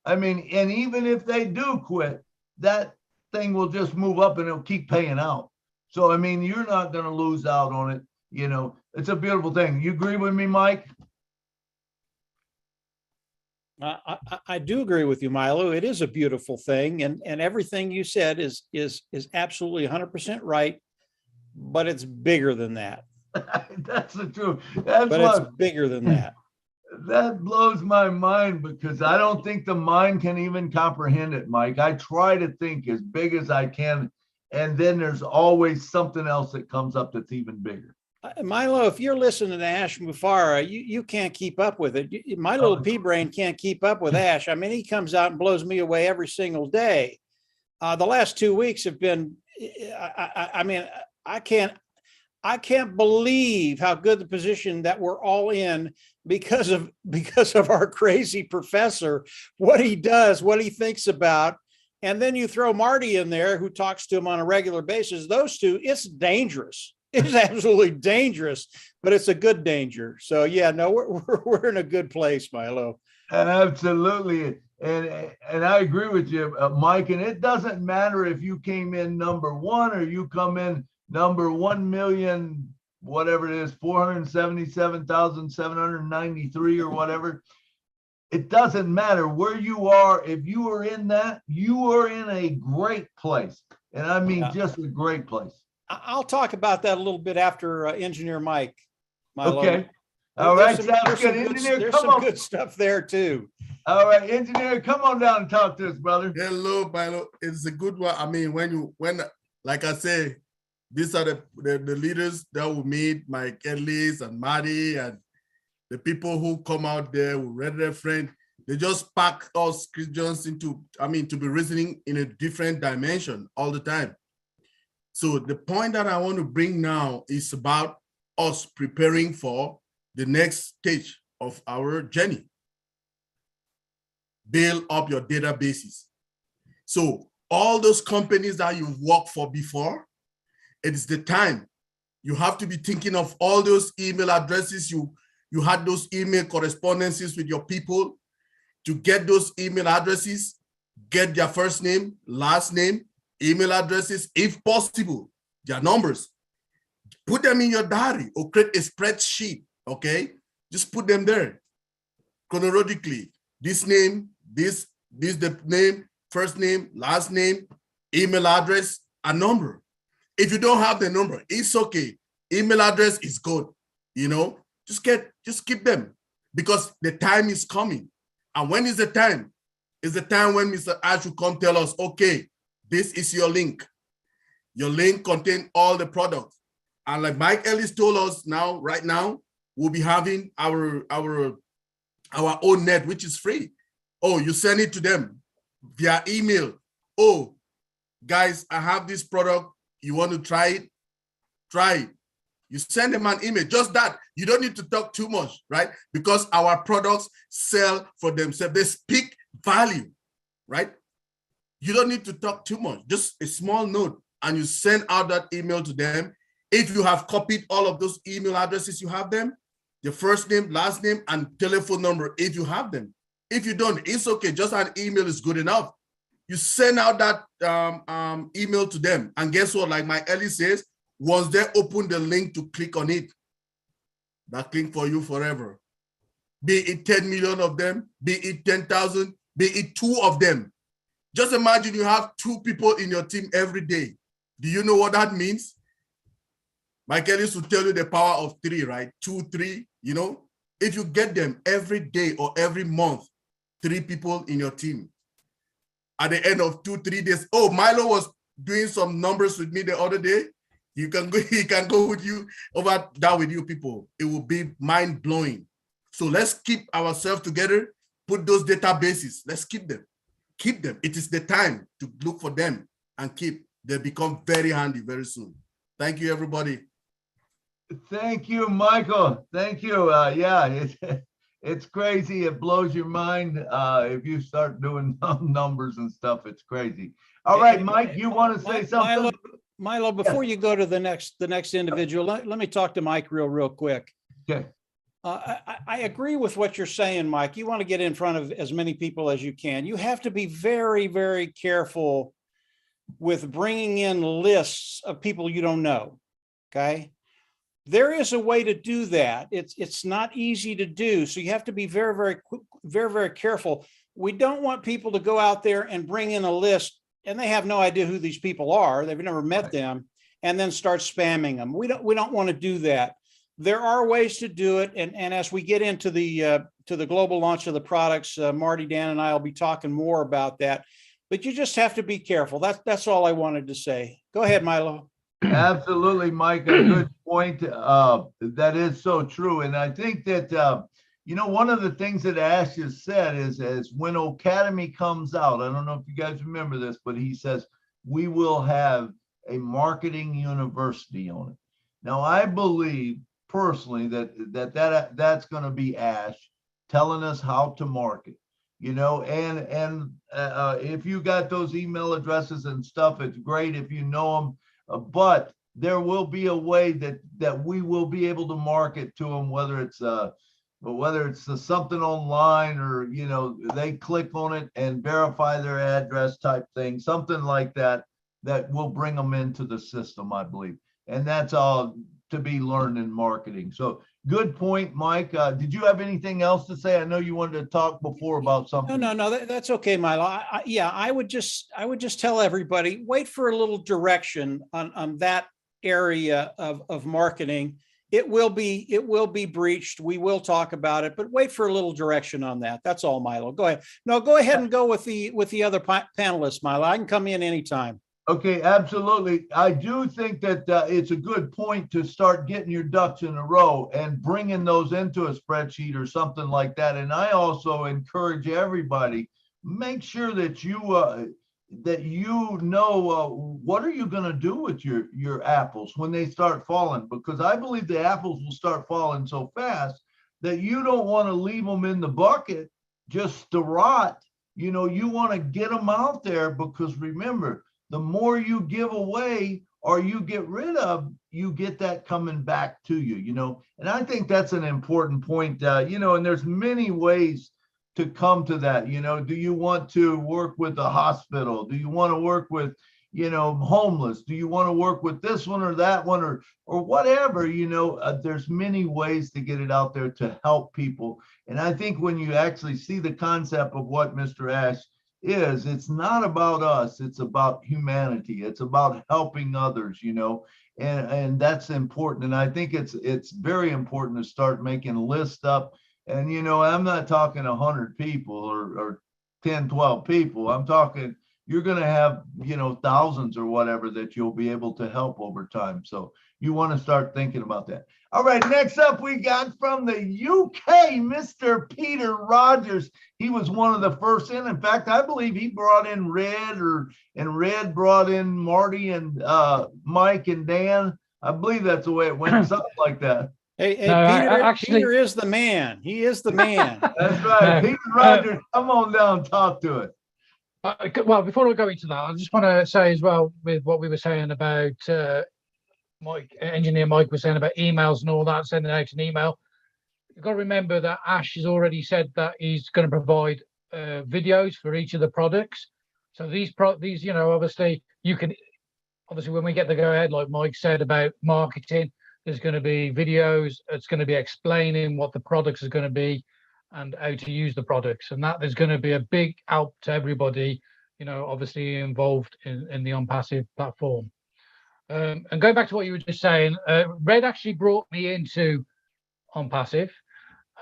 I mean, and even if they do quit, that thing will just move up and it'll keep paying out. So, I mean, you're not going to lose out on it. You know, it's a beautiful thing. You agree with me, Mike? I do agree with you, Milo. It is a beautiful thing. And everything you said is absolutely 100% right, but it's bigger than that. That's the truth. It's bigger than that. That blows my mind, because I don't think the mind can even comprehend it, Mike. I try to think as big as I can, and then there's always something else that comes up that's even bigger. Milo, if you're listening to Ash Mufareh, you can't keep up with it. My little pea brain can't keep up with Ash. I mean, he comes out and blows me away every single day. The last 2 weeks have been, I mean, I can't believe how good the position that we're all in because of our crazy professor, what he does, what he thinks about. And then you throw Marty in there, who talks to him on a regular basis. Those two, it's dangerous. It's absolutely dangerous, but it's a good danger. So yeah, no, we're in a good place, Milo. Absolutely. And I agree with you, Mike, and it doesn't matter if you came in number 1 or you come in number 1 million, whatever it is, 477,793 or whatever. It doesn't matter where you are. If you are in that, you are in a great place. And I mean, just a great place. I'll talk about that a little bit after Engineer Mike. Milo. Okay. All right. There's some good stuff there too. All right, Engineer, come on down and talk to us, brother. Hello, Milo. It's a good one. I mean, when like I say, these are the leaders that will meet, Mike Ellis and Marty and the people who come out there who read their friend. They just pack us Christians into, I mean, to be reasoning in a different dimension all the time. So the point that I want to bring now is about us preparing for the next stage of our journey. Build up your databases. So all those companies that you've worked for before, it is the time. You have to be thinking of all those email addresses. You had those email correspondences with your people. To get those email addresses, get their first name, last name, email addresses, if possible, their numbers. Put them in your diary or create a spreadsheet, okay? Just put them there chronologically. This name, this the name, first name, last name, email address, a number. If you don't have the number, it's okay. Email address is good, you know? Just keep them, because the time is coming. And when is the time? It's the time when Mr. Ash will come tell us, okay, this is your link. Your link contains all the products. And like Mike Ellis told us now, right now, we'll be having our own net, which is free. Oh, you send it to them via email. Oh, guys, I have this product. You want to try it? Try it. You send them an email, just that. You don't need to talk too much, right? Because our products sell for themselves. They speak value, right? You don't need to talk too much, just a small note, and you send out that email to them. If you have copied all of those email addresses, you have them, your first name, last name, and telephone number, if you have them. If you don't, it's okay. Just an email is good enough. You send out that email to them. And guess what? Like my Ellie says, once they open the link to click on it, that link for you forever. Be it 10 million of them, be it 10,000, be it 2 of them. Just imagine you have 2 people in your team every day. Do you know what that means? Mike Ellis will tell you the power of 3, right? 2, 3, you know? If you get them every day or every month, 3 people in your team. At the end of 2, 3 days, oh, Milo was doing some numbers with me the other day. he can go with you over that with you people. It will be mind blowing. So let's keep ourselves together. Put those databases. Let's keep them. Keep them. It is the time to look for them and keep. They become very handy very soon. Thank you, everybody. Thank you, Michael. Thank you. Yeah, it's crazy. It blows your mind if you start doing numbers and stuff. It's crazy. All right, Mike, you want to say something? Milo, before you go to the next individual, let me talk to Mike real quick. Okay. I agree with what you're saying, Mike. You want to get in front of as many people as you can. You have to be very, very careful with bringing in lists of people you don't know. Okay. There is a way to do that. It's not easy to do. So you have to be very, very careful. We don't want people to go out there and bring in a list and they have no idea who these people are. They've never met them and then start spamming them. We don't want to do that. There are ways to do it. And as we get into the global launch of the products, Marty, Dan, and I will be talking more about that. But you just have to be careful. That's all I wanted to say. Go ahead, Milo. Absolutely, Mike. A good point. That is so true. And I think that, one of the things that Ash has said is when Academy comes out, I don't know if you guys remember this, but he says, we will have a marketing university on it. Now, I believe personally that's going to be Ash telling us how to market. And if you got those email addresses and stuff, it's great if you know them. But there will be a way that we will be able to market to them, whether it's something online or they click on it and verify their address type thing, something like that will bring them into the system, I believe. And that's all to be learned in marketing. So good point, Mike. Did you have anything else to say? I know you wanted to talk before about something. No, that's okay, Milo. I would just tell everybody, wait for a little direction on that area of marketing. It will be breached. We will talk about it, but wait for a little direction on that. That's all, Milo. Go ahead. No, go ahead and go with the other panelists, Milo. I can come in anytime. Okay, absolutely. I do think that it's a good point to start getting your ducks in a row and bringing those into a spreadsheet or something like that. And I also encourage everybody, make sure that you know what are you going to do with your apples when they start falling, because I believe the apples will start falling so fast that you don't want to leave them in the bucket just to rot. You want to get them out there, because remember, the more you give away or you get rid of, you get that coming back to you, and I think that's an important point, and there's many ways to come to that. Do you want to work with a hospital? Do you want to work with, homeless? Do you want to work with this one or that one or whatever? There's many ways to get it out there to help people. And I think when you actually see the concept of what Mr. Ash is, it's not about us, it's about humanity, it's about helping others, and that's important. And I think it's very important to start making a list up. And I'm not talking 100 people or 10, 12 people. I'm talking you're going to have thousands or whatever that you'll be able to help over time. So you want to start thinking about that. All right, next up we got from the UK, Mr. Peter Rogers. He was one of the first in. In fact, I believe he brought in Red, and Red brought in Marty and Mike and Dan. I believe that's the way it went, something like that. Hey, no, Peter is the man. He is the man. That's right. No, Peter Rogers, come on down, talk to it. Well, before we go into that, I just want to say as well, with what we were saying about engineer Mike was saying about emails and all that, sending out an email. You've got to remember that Ash has already said that he's going to provide videos for each of the products. So these obviously when we get the go ahead, like Mike said about marketing, there's going to be videos. It's going to be explaining what the products are going to be and how to use the products. And that is going to be a big help to everybody, obviously involved in the OnPassive platform. And going back to what you were just saying, Red actually brought me into OnPassive,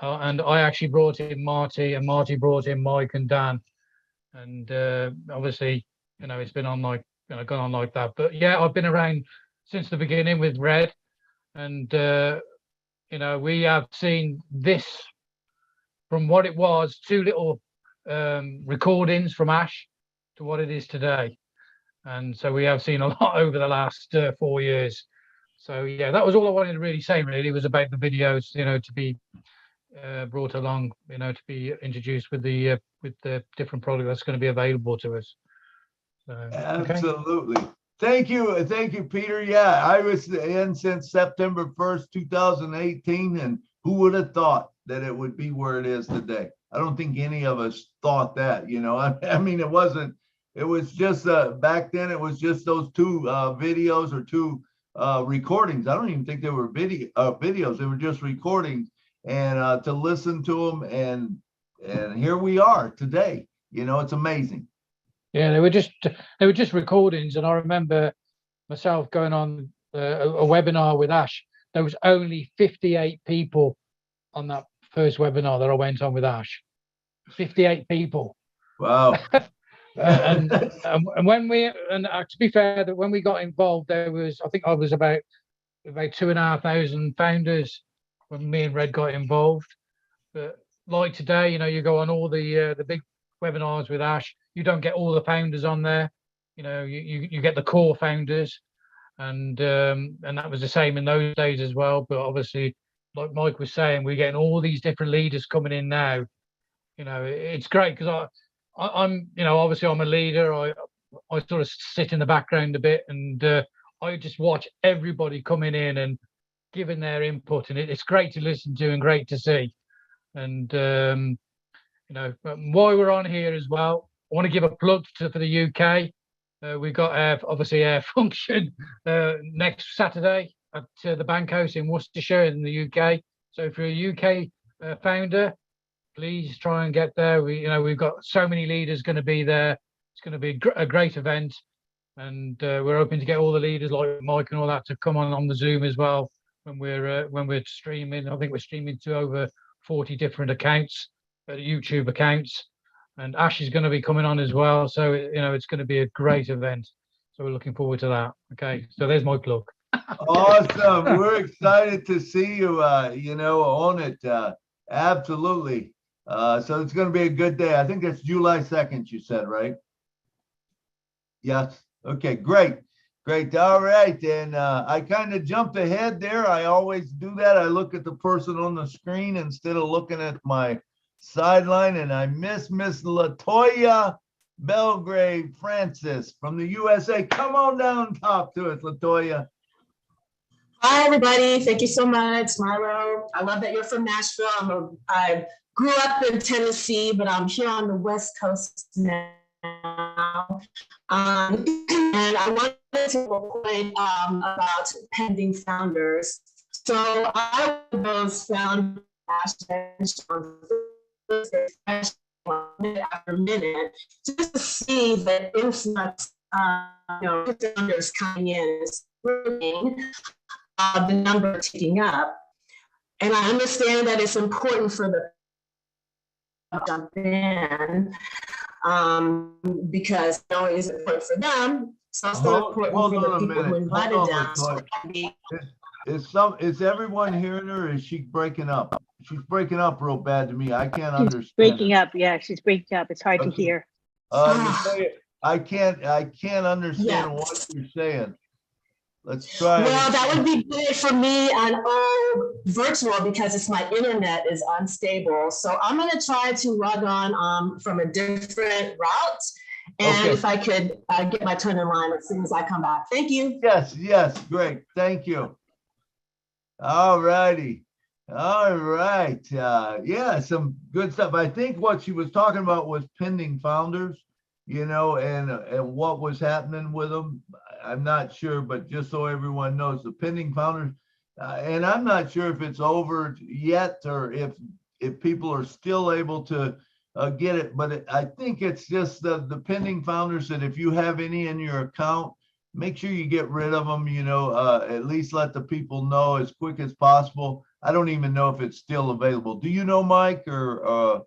and I actually brought in Marty, and Marty brought in Mike and Dan. And obviously, it's been on gone on like that. But yeah, I've been around since the beginning with Red. And, you know, we have seen this from what it was, 2 little recordings from Ash to what it is today. And so we have seen a lot over the last 4 years. So yeah, that was all I wanted to really say. Really, was about the videos, you know, to be brought along, you know, to be introduced with the different product that's going to be available to us. So, absolutely. Okay. Thank you, Peter. Yeah, I was in since September 1st, 2018, and who would have thought that it would be where it is today? I don't think any of us thought that. You know, I mean, it wasn't. It was just back then. It was just those 2 videos or 2 recordings. I don't even think they were videos. They were just recordings, and to listen to them, and here we are today. You know, it's amazing. Yeah, they were just recordings, and I remember myself going on a webinar with Ash. There was only 58 people on that first webinar that I went on with Ash. 58 people. Wow. And when to be fair, that when we got involved, there was, I think I was about 2,500 founders when me and Red got involved. But like today, you know, you go on all the big webinars with Ash, you don't get all the founders on there. You know, you get the core founders, and that was the same in those days as well. But obviously, like Mike was saying, we're getting all these different leaders coming in now. You know, it's great because I'm, you know, obviously I'm a leader. I sort of sit in the background a bit, and I just watch everybody coming in and giving their input, and it's great to listen to and great to see. And you know, while we're on here as well, I want to give a plug for the UK. We've got obviously our function next Saturday at the Bank House in Worcestershire in the UK. So if you're a UK founder, please try and get there. We've got so many leaders going to be there. It's going to be a great event, and we're hoping to get all the leaders like Mike and all that to come on the Zoom as well when we're streaming. I think we're streaming to over 40 different accounts, YouTube accounts, and Ash is going to be coming on as well. So you know, it's going to be a great event. So we're looking forward to that. Okay, so there's my plug. Awesome. We're excited to see you. You know, on it. Absolutely. So it's going to be a good day. I think that's July 2nd, you said, right? Yes. Okay, great. All right. And I kind of jumped ahead there. I always do that. I look at the person on the screen instead of looking at my sideline, and I miss Latoya Belgrave Francis from the USA. Come on down top to it, Latoya. Hi, everybody. Thank you so much, Milo. I love that you're from Nashville. I grew up in Tennessee, but I'm here on the West Coast now. And I wanted to point about pending founders. So I was found after minute just to see the influx of founders coming in is growing. The number ticking up, and I understand that it's important for the jump in because not only is it important for them, it's also important for the people who invited them. So is everyone hearing her? Or is she breaking up? She's breaking up real bad to me. I can't understand. Breaking up. Yeah, she's breaking up. It's hard to hear. I can't understand what you're saying. Let's try. Well, that would be good for me on all virtual because my internet is unstable. So I'm going to try to log on from a different route. And if I could get my turn in line as soon as I come back. Thank you. Yes, great. Thank you. All righty. All right. Yeah, some good stuff. I think what she was talking about was pending founders, you know, and what was happening with them. I'm not sure, but just so everyone knows, the pending founders, and I'm not sure if it's over yet or if people are still able to get it, but I think it's just the pending founders that if you have any in your account, make sure you get rid of them, you know, at least let the people know as quick as possible. I don't even know if it's still available. Do you know, Mike, or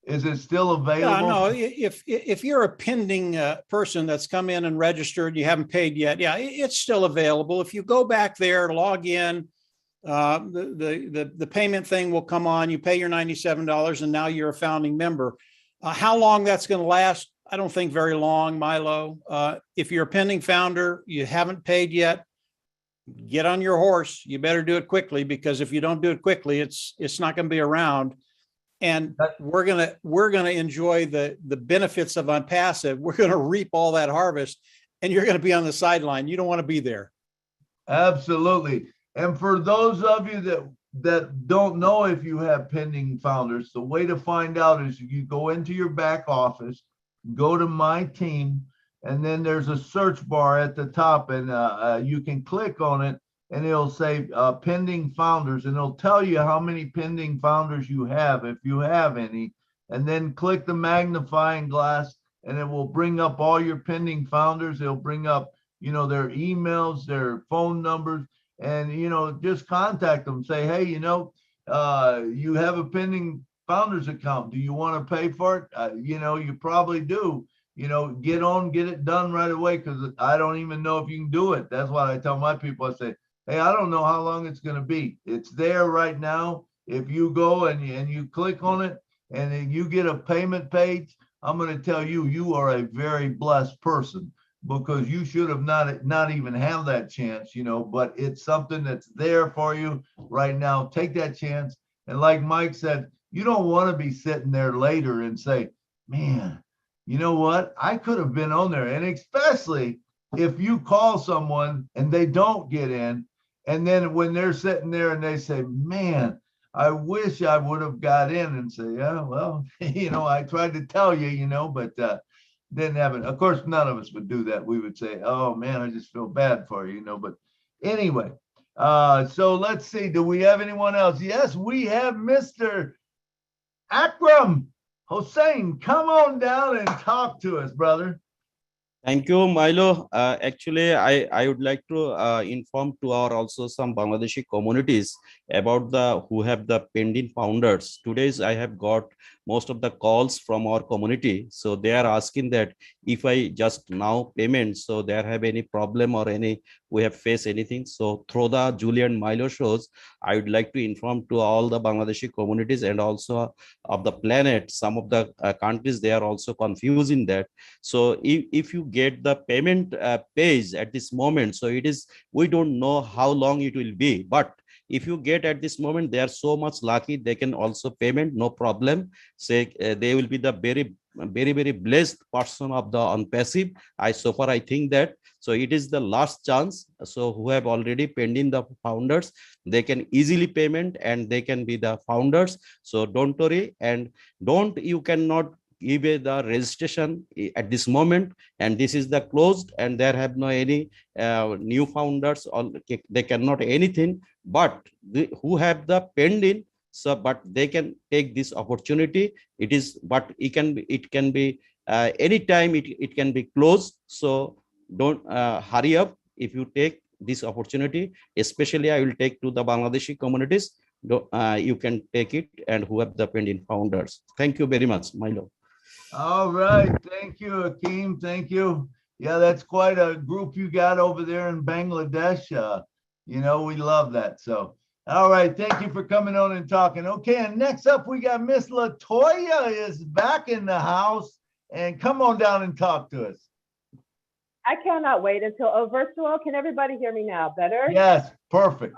Is it still available? Yeah, no, if you're a pending person that's come in and registered, you haven't paid yet, yeah, it's still available. If you go back there, log in, the payment thing will come on, you pay your $97 and now you're a founding member. How long that's going to last, I don't think very long, Milo. If you're a pending founder, you haven't paid yet, get on your horse. You better do it quickly, because if you don't do it quickly, it's not going to be around. And we're gonna enjoy the benefits of Unpassive. We're gonna reap all that harvest, and you're gonna be on the sideline. You don't want to be there. Absolutely. And for those of you that don't know if you have pending founders, the way to find out is you go into your back office, go to My Team, and then there's a search bar at the top, and you can click on it, and it'll say pending founders, and it'll tell you how many pending founders you have, if you have any, and then click the magnifying glass, and it will bring up all your pending founders. It'll bring up, their emails, their phone numbers, and, just contact them. Say, hey, you have a pending founders account. Do you want to pay for it? You probably do. Get it done right away, because I don't even know if you can do it. That's what I tell my people. I say, hey, I don't know how long it's going to be. It's there right now. If you go and you click on it and then you get a payment page, I'm going to tell you, you are a very blessed person, because you should have not even have that chance, but it's something that's there for you right now. Take that chance. And like Mike said, you don't want to be sitting there later and say, man, you know what? I could have been on there. And especially if you call someone and they don't get in, and then when they're sitting there and they say, man, I wish I would have got in, and say, yeah, well, I tried to tell you, but didn't have it. Of course, none of us would do that. We would say, oh man, I just feel bad for you, but anyway, so let's see. Do we have anyone else? Yes, we have Mr. Akram Hossein. Come on down and talk to us, brother. Thank you, Milo. Actually, I would like to inform to our also some Bangladeshi communities about who have the pending founders. Today's I have got most of the calls from our community. So they are asking that if I just now payment, so there have any problem or we have faced anything. So through the Julie and Milo shows, I would like to inform to all the Bangladeshi communities and also of the planet. Some of the countries, they are also confusing that. So if you get the payment page at this moment, so we don't know how long it will be, but if you get at this moment, they are so much lucky, they can also payment, no problem. Say they will be the very, very, very blessed person of the Unpassive. So far I think that, so it is the last chance. So who have already pending the founders, they can easily payment and they can be the founders. So don't worry, and you cannot give the registration at this moment, and this is the closed, and there have no any new founders, or they cannot anything, but who have the pending, so but they can take this opportunity. But it can be anytime it can be closed. So don't hurry up. If you take this opportunity, especially I will take to the Bangladeshi communities, you can take it, and who have the pending founders. Thank you very much, Milo. All right. Thank you, Akeem. Thank you. Yeah, that's quite a group you got over there in Bangladesh. We love that. So, all right. Thank you for coming on and talking. Okay. And next up, we got Miss Latoya is back in the house, and come on down and talk to us. I cannot wait until virtual. Can everybody hear me now? Better? Yes. Perfect.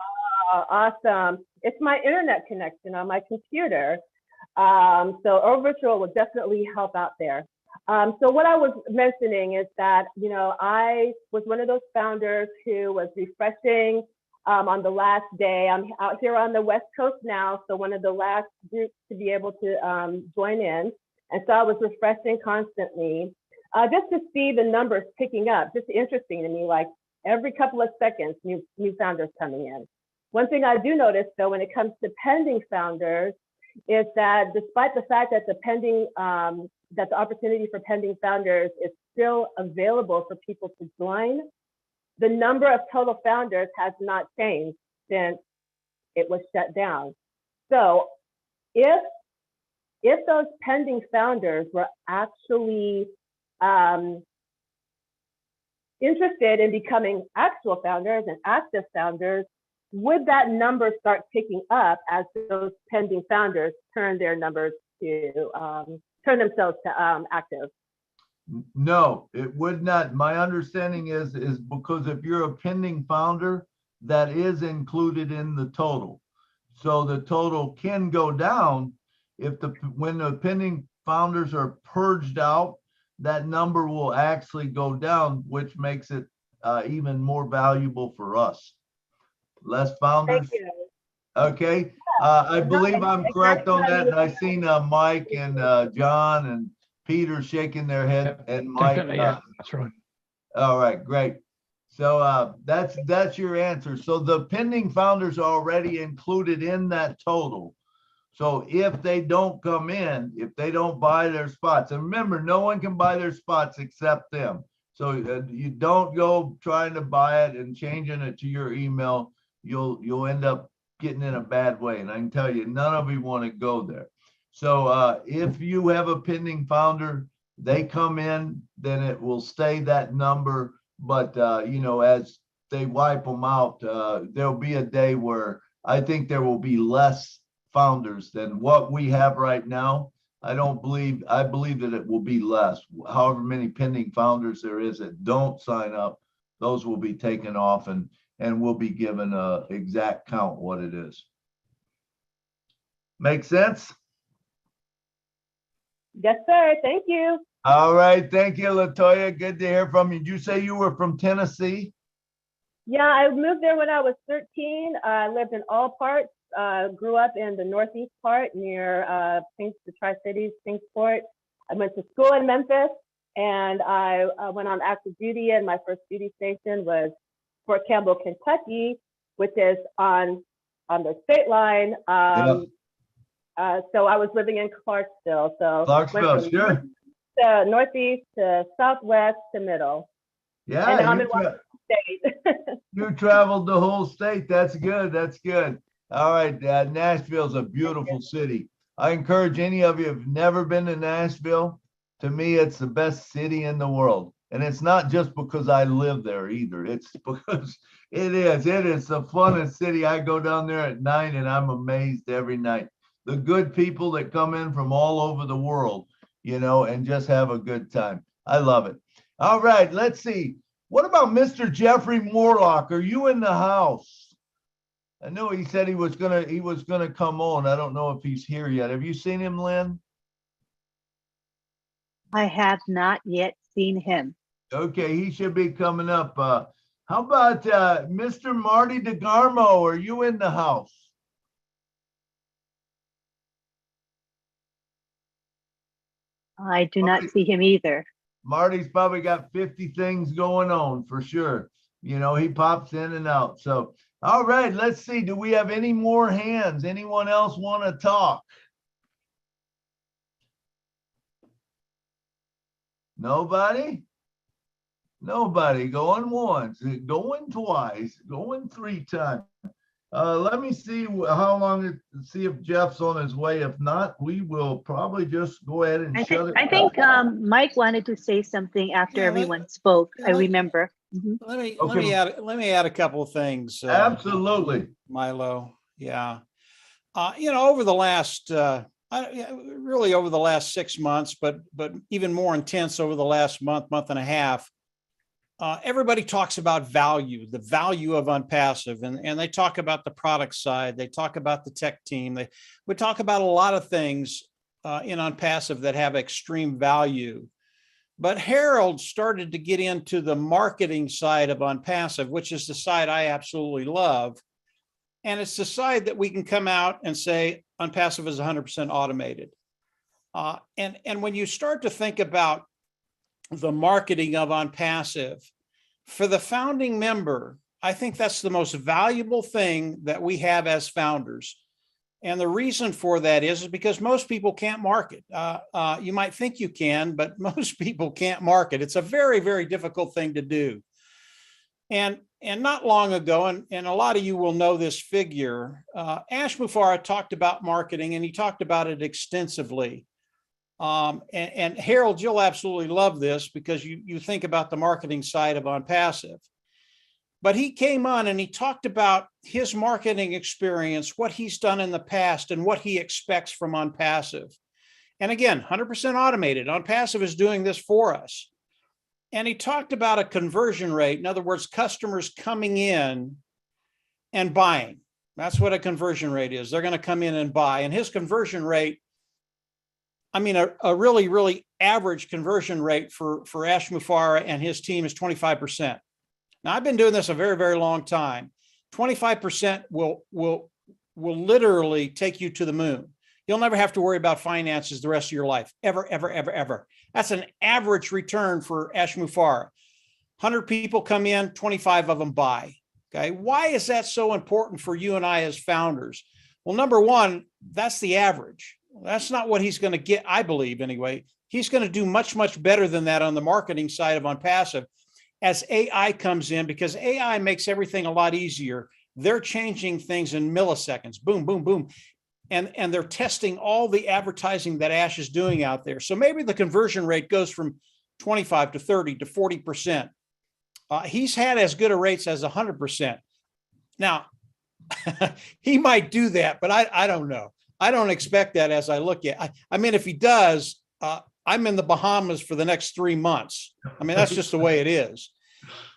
Awesome. It's my internet connection on my computer. So virtual will definitely help out there. So what I was mentioning is that, I was one of those founders who was refreshing on the last day. I'm out here on the West Coast now, so one of the last groups to be able to join in. And so I was refreshing constantly just to see the numbers picking up. Just interesting to me, like every couple of seconds, new founders coming in. One thing I do notice, though, when it comes to pending founders, is that despite the fact that that the opportunity for pending founders is still available for people to join, the number of total founders has not changed since it was shut down. So if if those pending founders were actually interested in becoming actual founders and active founders, would that number start ticking up as those pending founders turn their numbers to turn themselves to active? No, it would not. My understanding is because if you're a pending founder, that is included in the total. So the total can go down if when the pending founders are purged out, that number will actually go down, which makes it even more valuable for us. Less founders. Thank you. Okay. I believe I'm correct on that. And I've seen Mike and John and Peter shaking their head, and Mike. Yeah, that's right. All right, great. So that's your answer. So the pending founders are already included in that total. So if they don't come in, if they don't buy their spots, and remember, no one can buy their spots except them. So you don't go trying to buy it and changing it to your email. You'll end up getting in a bad way. And I can tell you, none of you want to go there. So if you have a pending founder, they come in, then it will stay that number. But, you know, as they wipe them out, there'll be a day where I think there will be less founders than what we have right now. I believe that it will be less. However many pending founders there is that don't sign up, those will be taken off and we'll be given a exact count what it is. Make sense? Yes, sir. Thank you. All right. Thank you, Latoya. Good to hear from you. Did you say you were from Tennessee? Yeah, I moved there when I was 13. I lived in all parts. Grew up in the northeast part near the Tri-Cities, Kingsport. I went to school in Memphis, and I went on active duty, and my first duty station was Fort Campbell, Kentucky, which is on the state line. So I was living in Clarksville. So Clarksville, sure. To northeast to southwest to middle. Yeah, and I'm in Washington State. You traveled the whole state. That's good. That's good. All right, Nashville's a beautiful city. I encourage any of you who've never been to Nashville. To me, it's the best city in the world. And it's not just because I live there either. It's because it is the funnest city. I go down there at night and I'm amazed every night. The good people that come in from all over the world, you know, and just have a good time. I love it. All right, let's see. What about Mr. Jeffrey Morlock? Are you in the house? I know he said he was gonna come on. I don't know if he's here yet. Have you seen him, Lynn? I have not yet seen him. Okay, he should be coming up. How about Mr. Marty DeGarmo? Are you in the house? I do not see him either. Marty's probably got 50 things going on for sure. You know, he pops in and out. So, all right, let's see. Do we have any more hands? Anyone else want to talk? Nobody? Nobody. Going once, going twice, going 3 times. Let me see how long see if Jeff's on his way. If not, we will probably just go ahead and shut it. I think Mike wanted to say something after everyone spoke. I remember. Let me add a couple of things. Absolutely, Milo. Yeah, you know, over the last really over the last 6 months, but even more intense over the last month and a half. Everybody talks about value, the value of Unpassive, and they talk about the product side. They talk about the tech team. We talk about a lot of things in Unpassive that have extreme value. But Harold started to get into the marketing side of Unpassive, which is the side I absolutely love. And it's the side that we can come out and say Unpassive is 100% automated. And when you start to think about the marketing of Unpassive, for the founding member, I think that's the most valuable thing that we have as founders. And the reason for that is because most people can't market. You might think you can, but most people can't market. It's a very, very difficult thing to do. And And not long ago, and a lot of you will know this figure, Ash Mufareh talked about marketing, and he talked about it extensively. And Harold, you'll absolutely love this because you think about the marketing side of OnPassive. But he came on and he talked about his marketing experience, what he's done in the past, and what he expects from OnPassive. And again, 100% automated. OnPassive is doing this for us. And he talked about a conversion rate. In other words, customers coming in and buying. That's what a conversion rate is. They're going to come in and buy. And his conversion rate, I mean, a really, really average conversion rate for Ash Mufareh and his team is 25%. Now, I've been doing this a very, very long time. 25% will literally take you to the moon. You'll never have to worry about finances the rest of your life, ever, ever, ever, ever. That's an average return for Ash Mufareh. 100 people come in, 25 of them buy. Okay, why is that so important for you and I as founders? Well, number one, that's the average. That's not what he's going to get, I believe, anyway. He's going to do much, much better than that on the marketing side of OnPassive as AI comes in, because AI makes everything a lot easier. They're changing things in milliseconds. Boom, boom, boom. And they're testing all the advertising that Ash is doing out there. So maybe the conversion rate goes from 25 to 30 to 40%. He's had as good a rates as 100%. Now, he might do that, but I don't know. I don't expect that as I look at. I mean, if he does, I'm in the Bahamas for the next 3 months. I mean, that's just the way it is.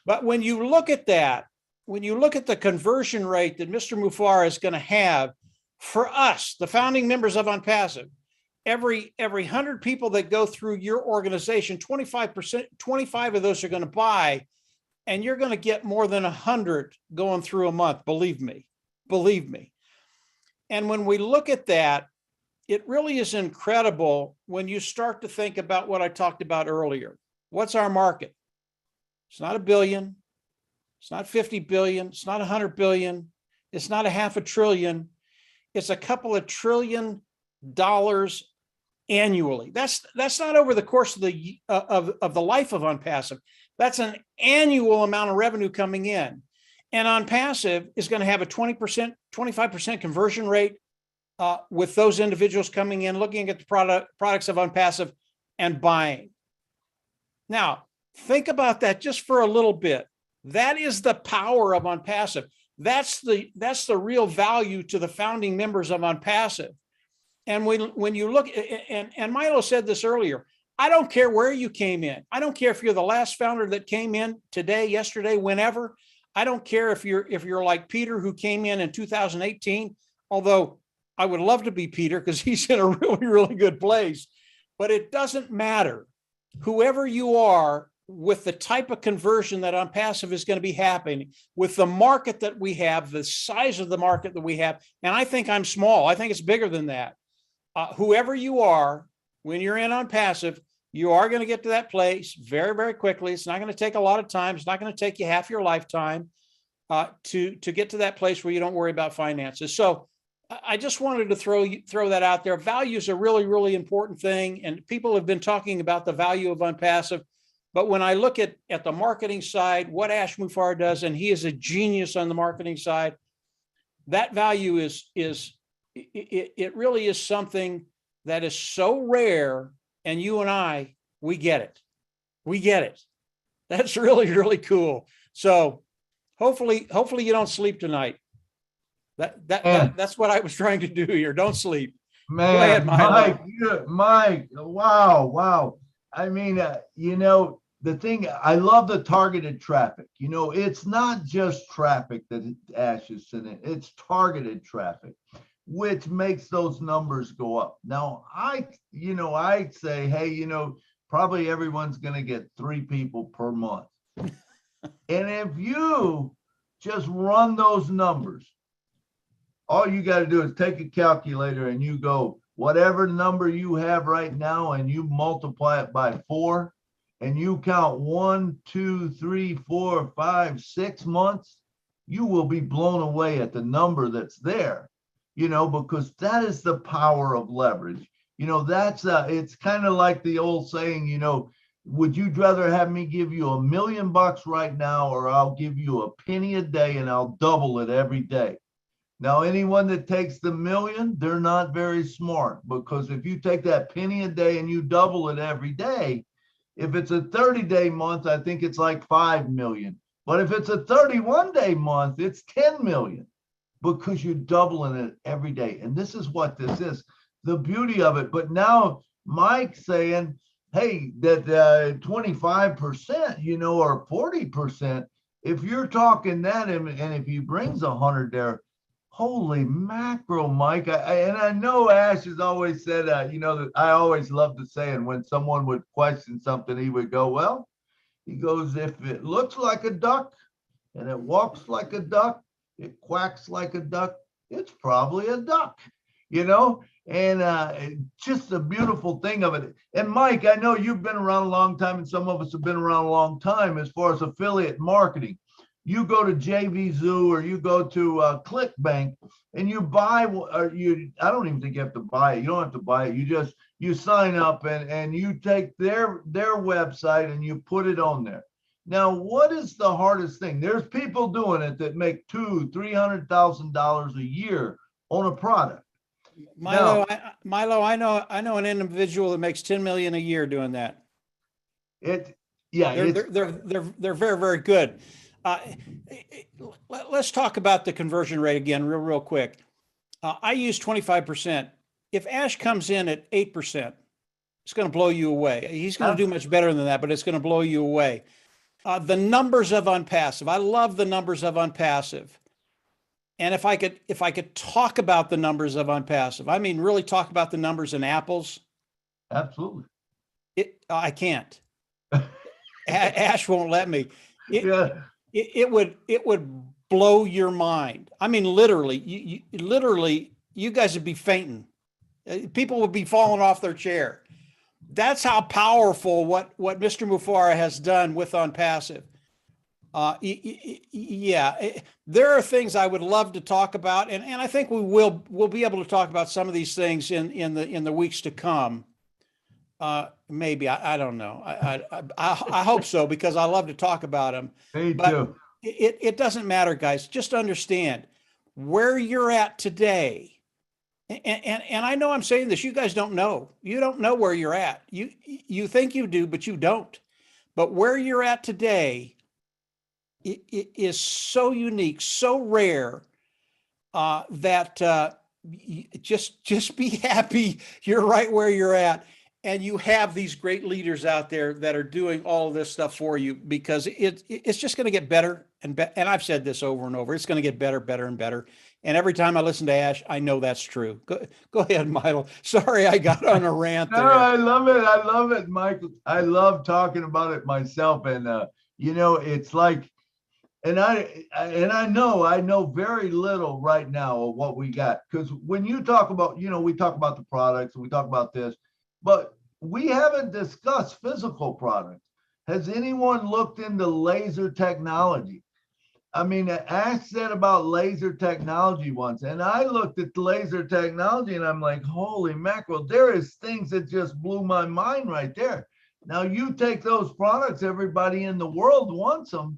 But when you look at that, when you look at the conversion rate that Mr. Mufareh is going to have for us, the founding members of OnPassive, every 100 people that go through your organization, 25%, 25 of those are going to buy, and you're going to get more than 100 going through a month. Believe me, believe me. And when we look at that, it really is incredible when you start to think about what I talked about earlier. What's our market? It's not 1 billion. It's not 50 billion. It's not 100 billion. It's not $500 billion. It's a couple of $1 trillion annually. That's not over the course of the life of OnPassive. That's an annual amount of revenue coming in. And OnPassive is going to have a 20%, 25% conversion rate with those individuals coming in, looking at the products of OnPassive and buying. Now, think about that just for a little bit. That is the power of OnPassive. That's the real value to the founding members of OnPassive. And when you look, and Milo said this earlier, I don't care where you came in. I don't care if you're the last founder that came in today, yesterday, whenever. I don't care if you're like Peter, who came in 2018, although I would love to be Peter because he's in a really, really good place. But it doesn't matter. Whoever you are, with the type of conversion that OnPassive is going to be happening, with the market that we have, the size of the market that we have, and I think I'm small. I think it's bigger than that. Whoever you are, when you're in OnPassive, you are going to get to that place very, very quickly. It's not going to take a lot of time. It's not going to take you half your lifetime to get to that place where you don't worry about finances. So I just wanted to throw that out there. Value is a really, really important thing, and people have been talking about the value of OnPassive. But when I look at the marketing side, what Ash Mufareh does, and he is a genius on the marketing side, that value it really is something that is so rare, and you and I, we get it. We get it. That's really, really cool. So hopefully you don't sleep tonight. That's what I was trying to do here. Don't sleep. Man, go ahead, Mike, wow. I mean, the thing, I love the targeted traffic. It's not just traffic that Ash is sending, it's targeted traffic, which makes those numbers go up. Now, I'd say, hey, probably everyone's going to get 3 people per month. And if you just run those numbers, all you got to do is take a calculator and you go, whatever number you have right now, and you multiply it by 4, and you count 1, 2, 3, 4, 5, 6 months, you will be blown away at the number that's there, because that is the power of leverage. It's kind of like the old saying, would you rather have me give you $1 million right now, or I'll give you a penny a day and I'll double it every day? Now, anyone that takes the million, they're not very smart, because if you take that penny a day and you double it every day, if it's a 30-day month, I think it's like 5 million. But if it's a 31-day month, it's 10 million, because you're doubling it every day. And this is what this is, the beauty of it. But now Mike's saying, hey, that 25%, you know, or 40%, if you're talking that, and if he brings 100 there, holy mackerel, Mike. And I know Ash has always said, you know, that I always love to say, and when someone would question something, he would go, well, he goes, if it looks like a duck and it walks like a duck, it quacks like a duck, it's probably a duck, you know? And just the beautiful thing of it. And Mike, I know you've been around a long time, and some of us have been around a long time as far as affiliate marketing. You go to JVZoo or you go to ClickBank and you buy, or I don't even think you have to buy it. You don't have to buy it. You sign up and you take their website and you put it on there. Now, what is the hardest thing? There's people doing it that make $200,000-$300,000 a year on a product. Milo, Milo, I know an individual that makes 10 million a year doing that. They're very, very good. Let's talk about the conversion rate again, real quick. I use 25%. If Ash comes in at 8%, it's going to blow you away. He's going to do much better than that, but it's going to blow you away. The numbers of unpassive. I love the numbers of unpassive. And if I could talk about the numbers of unpassive, I mean, really talk about the numbers in apples. Absolutely. I can't. Ash won't let me. It would blow your mind. I mean, literally, you guys would be fainting. People would be falling off their chair. That's how powerful what Mr. Mufara has done with unpassive. There are things I would love to talk about, and I think we'll be able to talk about some of these things in the weeks to come. Maybe I don't know. I hope so, because I love to talk about them. Me too. It doesn't matter, guys. Just understand where you're at today. And I know I'm saying this. You guys don't know. You don't know where you're at. You think you do, but you don't. But where you're at today, it is so unique, so rare, that just be happy you're right where you're at. And you have these great leaders out there that are doing all of this stuff for you, because it's just going to get better and better. And I've said this over and over. It's going to get better, better, and better. And every time I listen to Ash, I know that's true. Go ahead, Milo. Sorry, I got on a rant there. No, I love it. I love it, Mike. I love talking about it myself. And, you know, it's like, and I know very little right now of what we got. Because when you talk about, you know, we talk about the products and we talk about this, but we haven't discussed physical products. Has anyone looked into laser technology? I mean, Ash said about laser technology once, and I looked at the laser technology and I'm like, holy mackerel, there is things that just blew my mind right there. Now you take those products, everybody in the world wants them,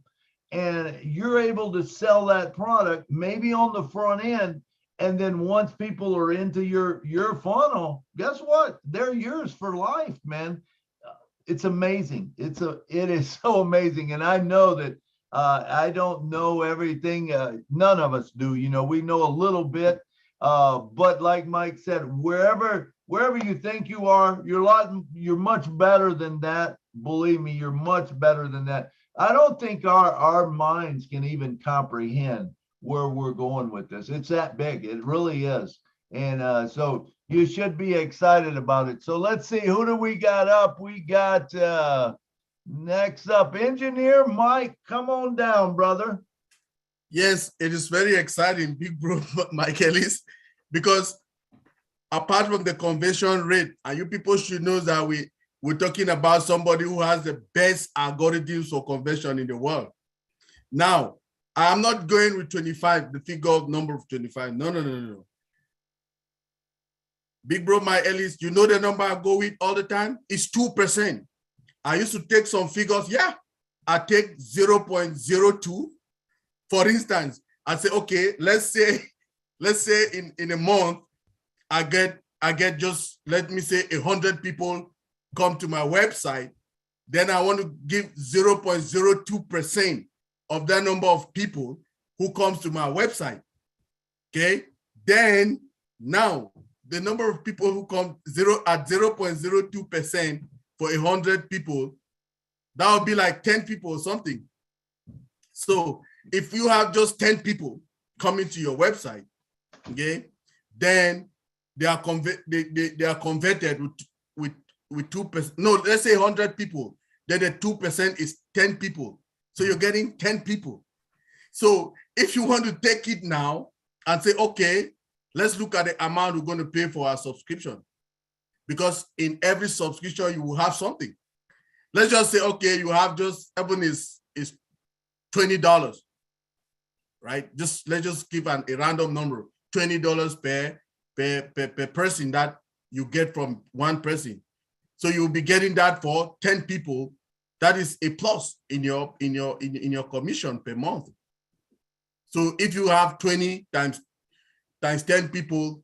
and you're able to sell that product maybe on the front end. And then once people are into your funnel, guess what? They're yours for life, man. It's amazing. It is so amazing. And I know that I don't know everything. None of us do. You know, we know a little bit. But like Mike said, wherever you think you are, you're much better than that. Believe me, you're much better than that. I don't think our minds can even comprehend where we're going with this. It's that big. It really is. And so you should be excited about it. So let's see, who do we got up? We got next up, Engineer Mike. Come on down, brother. Yes, it is very exciting, big bro, Mike Ellis, because apart from the conversion rate, and you people should know that we're talking about somebody who has the best algorithms for conversion in the world. Now, I'm not going with 25, the figure of number of 25. No. Big bro, Mike Ellis, you know the number I go with all the time? It's 2%. I used to take some figures. Yeah, I take 0.02. For instance, I say, okay, let's say in a month, I get just, let me say 100 people come to my website. Then I want to give 0.02% of that number of people who comes to my website. Okay. Then now the number of people who come at 0.02% for 100 people, that would be like 10 people or something. So if you have just 10 people coming to your website, okay, then they are converted with 2%. No, let's say 100 people. Then the 2% is 10 people. So you're getting 10 people. So if you want to take it now and say, okay, let's look at the amount we're going to pay for our subscription. Because in every subscription, you will have something. Let's just say, okay, you have just, everyone is $20, right? Let's just give a random number, $20 per person that you get from one person. So you'll be getting that for 10 people. That is a plus in your commission per month. So if you have 20 times 10 people,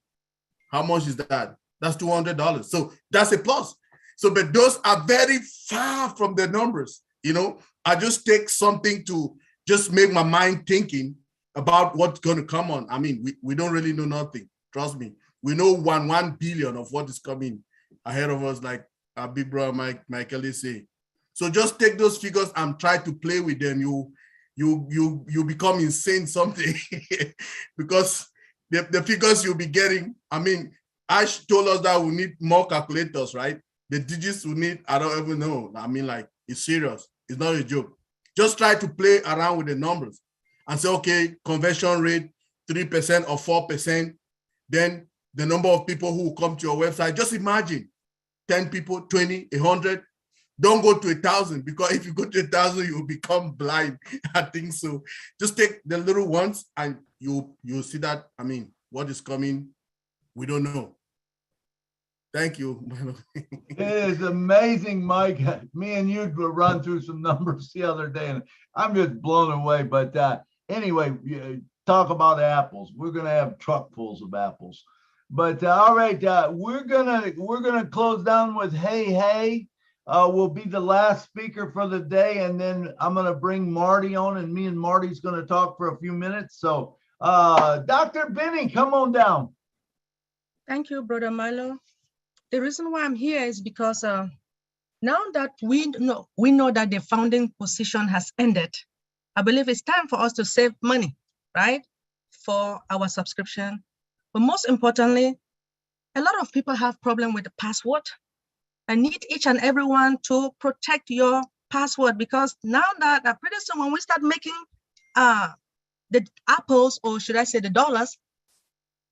how much is that? That's $200. So that's a plus. So, but those are very far from the numbers. You know, I just take something to just make my mind thinking about what's going to come on. I mean, we don't really know nothing. Trust me. We know 1 billion of what is coming ahead of us, like our big brother Mike Ellie say. So just take those figures and try to play with them. You become insane something because the figures you'll be getting. I mean, Ash told us that we need more calculators, right? The digits we need, I don't even know. I mean, like, it's serious. It's not a joke. Just try to play around with the numbers and say, okay, conversion rate, 3% or 4%. Then the number of people who will come to your website, just imagine 10 people, 20, 100. Don't go to 1,000 because if you go to 1,000, you'll become blind. I think so. Just take the little ones and you'll see that, I mean, what is coming, we don't know. Thank you. It is amazing, Mike. Me and you will run through some numbers the other day, and I'm just blown away. But anyway, talk about apples. We're gonna have truckfuls of apples. But all right, we're gonna close down with hey. Will be the last speaker for the day, and then I'm gonna bring Marty on, and me and Marty's gonna talk for a few minutes. So, Dr. Benny, come on down. Thank you, Brother Milo. The reason why I'm here is because now that we know that the founding position has ended, I believe it's time for us to save money, right, for our subscription. But most importantly, a lot of people have problem with the password. I need each and everyone to protect your password, because now that pretty soon when we start making the apples, or should I say the dollars,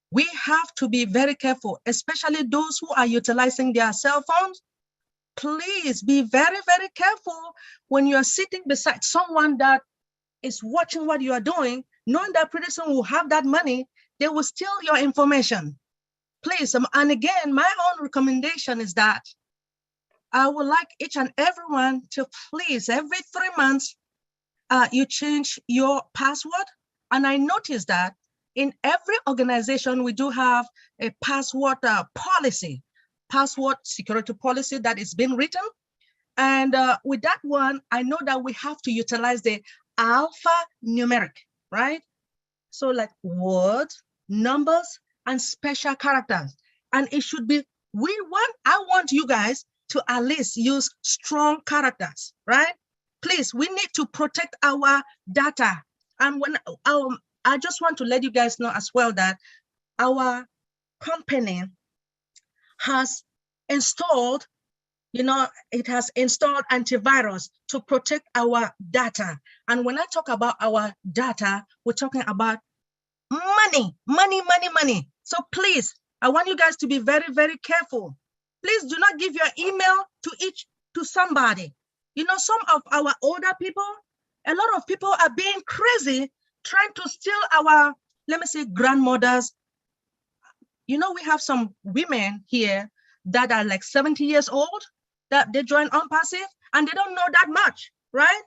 we have to be very careful, especially those who are utilizing their cell phones. Please be very, very careful when you're sitting beside someone that is watching what you are doing, knowing that pretty soon will have that money, they will steal your information. Please, and again, my own recommendation is that I would like each and everyone to please, every 3 months, you change your password. And I noticed that in every organization, we do have a password policy, password security policy that is being written. And with that one, I know that we have to utilize the alphanumeric, right? So like words, numbers, and special characters. And it should be, I want you guys to at least use strong characters, right? Please, we need to protect our data. And when I just want to let you guys know as well that our company has installed, it has installed antivirus to protect our data. And when I talk about our data, we're talking about money. So please, I want you guys to be very, very careful. Please do not give your email to somebody. Some of our older people, a lot of people are being crazy, trying to steal our, let me say, grandmothers. We have some women here that are like 70 years old, that they join OnPassive, and they don't know that much, right?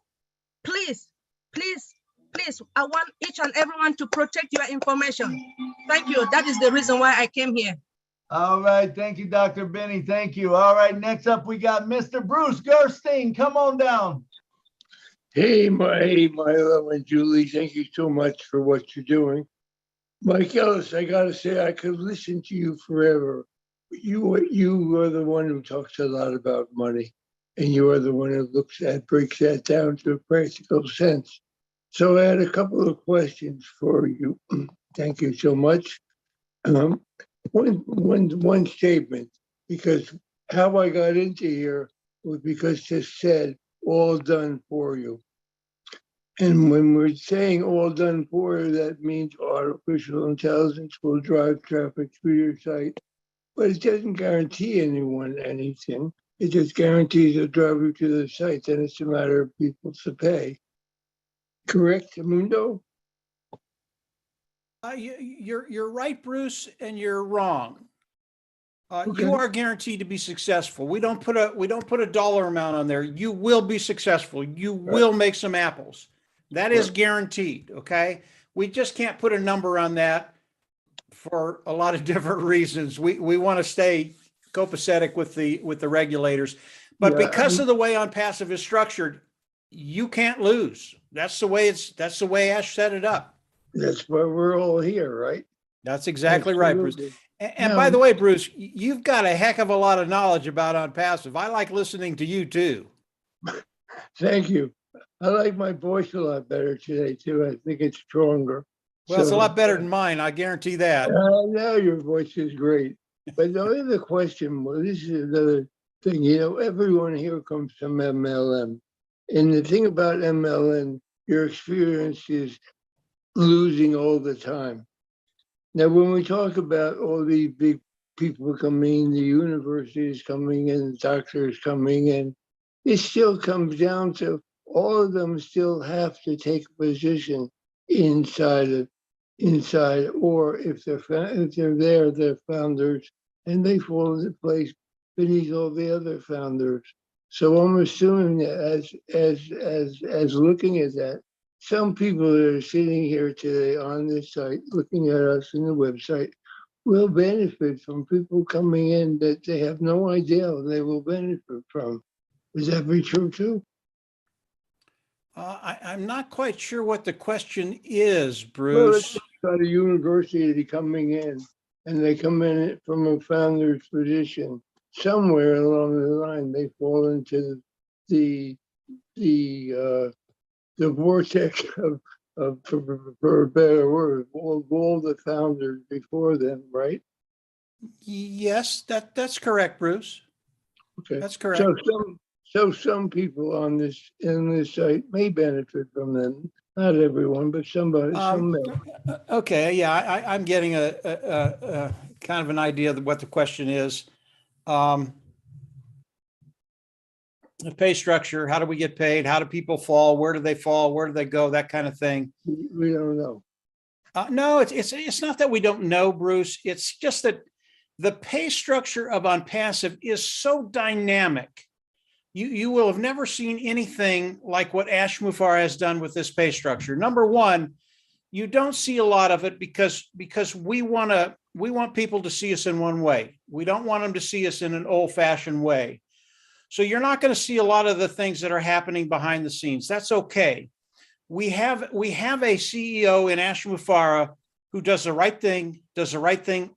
Please, please, please, I want each and everyone to protect your information. Thank you. That is the reason why I came here. All right. Thank you, Dr. Benny. Thank you. All right. Next up, we got Mr. Bruce Gerstein. Come on down. Hey, Milo and Julie, thank you so much for what you're doing. Mike Ellis, I gotta say, I could listen to you forever. You are the one who talks a lot about money, and you are the one who breaks that down to a practical sense. So I had a couple of questions for you. Thank you so much. One statement, because how I got into here was because just said, all done for you. And when we're saying all done for you, that means artificial intelligence will drive traffic through your site, but it doesn't guarantee anyone anything. It just guarantees a driver to the site, and it's a matter of people to pay. Correct, Mundo? You're right, Bruce, and you're wrong. Okay. You are guaranteed to be successful. We don't put a dollar amount on there. You will be successful. You will make some apples. That is guaranteed. Okay. We just can't put a number on that for a lot of different reasons. We want to stay copacetic with the regulators, but because of the way OnPassive is structured, you can't lose. That's the way Ash set it up. That's why we're all here, right? That's exactly right, Bruce. And by the way, Bruce, you've got a heck of a lot of knowledge about OnPassive. I like listening to you too. Thank you. I like my voice a lot better today too. I think it's stronger. Well, it's a lot better than mine. I guarantee that. Now your voice is great. But the other question, well, this is another thing, everyone here comes from MLM. And the thing about MLM, your experience is losing all the time. Now, when we talk about all these big people coming, the universities coming in, doctors coming in, it still comes down to all of them still have to take a position inside, or if they're there, they're founders, and they fall into place beneath all the other founders. So I'm assuming that as looking at that, some people that are sitting here today on this site, looking at us in the website, will benefit from people coming in that they have no idea they will benefit from. Is that be true too? I'm not quite sure what the question is, Bruce. Well, at a university coming in, and they come in from a founder's position. Somewhere along the line, they fall into the vortex of for a better word, all the founders before them, right? Yes, that's correct, Bruce. Okay, that's correct. So some people in this site may benefit from them. Not everyone, but somebody. Some may. Okay, yeah, I'm getting a kind of an idea of what the question is. The pay structure, how do we get paid? How do people fall? Where do they fall? Where do they go? That kind of thing. We don't know. No, it's not that we don't know, Bruce. It's just that the pay structure of OnPassive is so dynamic. You will have never seen anything like what Ash Mufareh has done with this pay structure. Number one, you don't see a lot of it because we want people to see us in one way. We don't want them to see us in an old-fashioned way. So you're not going to see a lot of the things that are happening behind the scenes. That's okay. We have a CEO in Ash Mufareh who does the right thing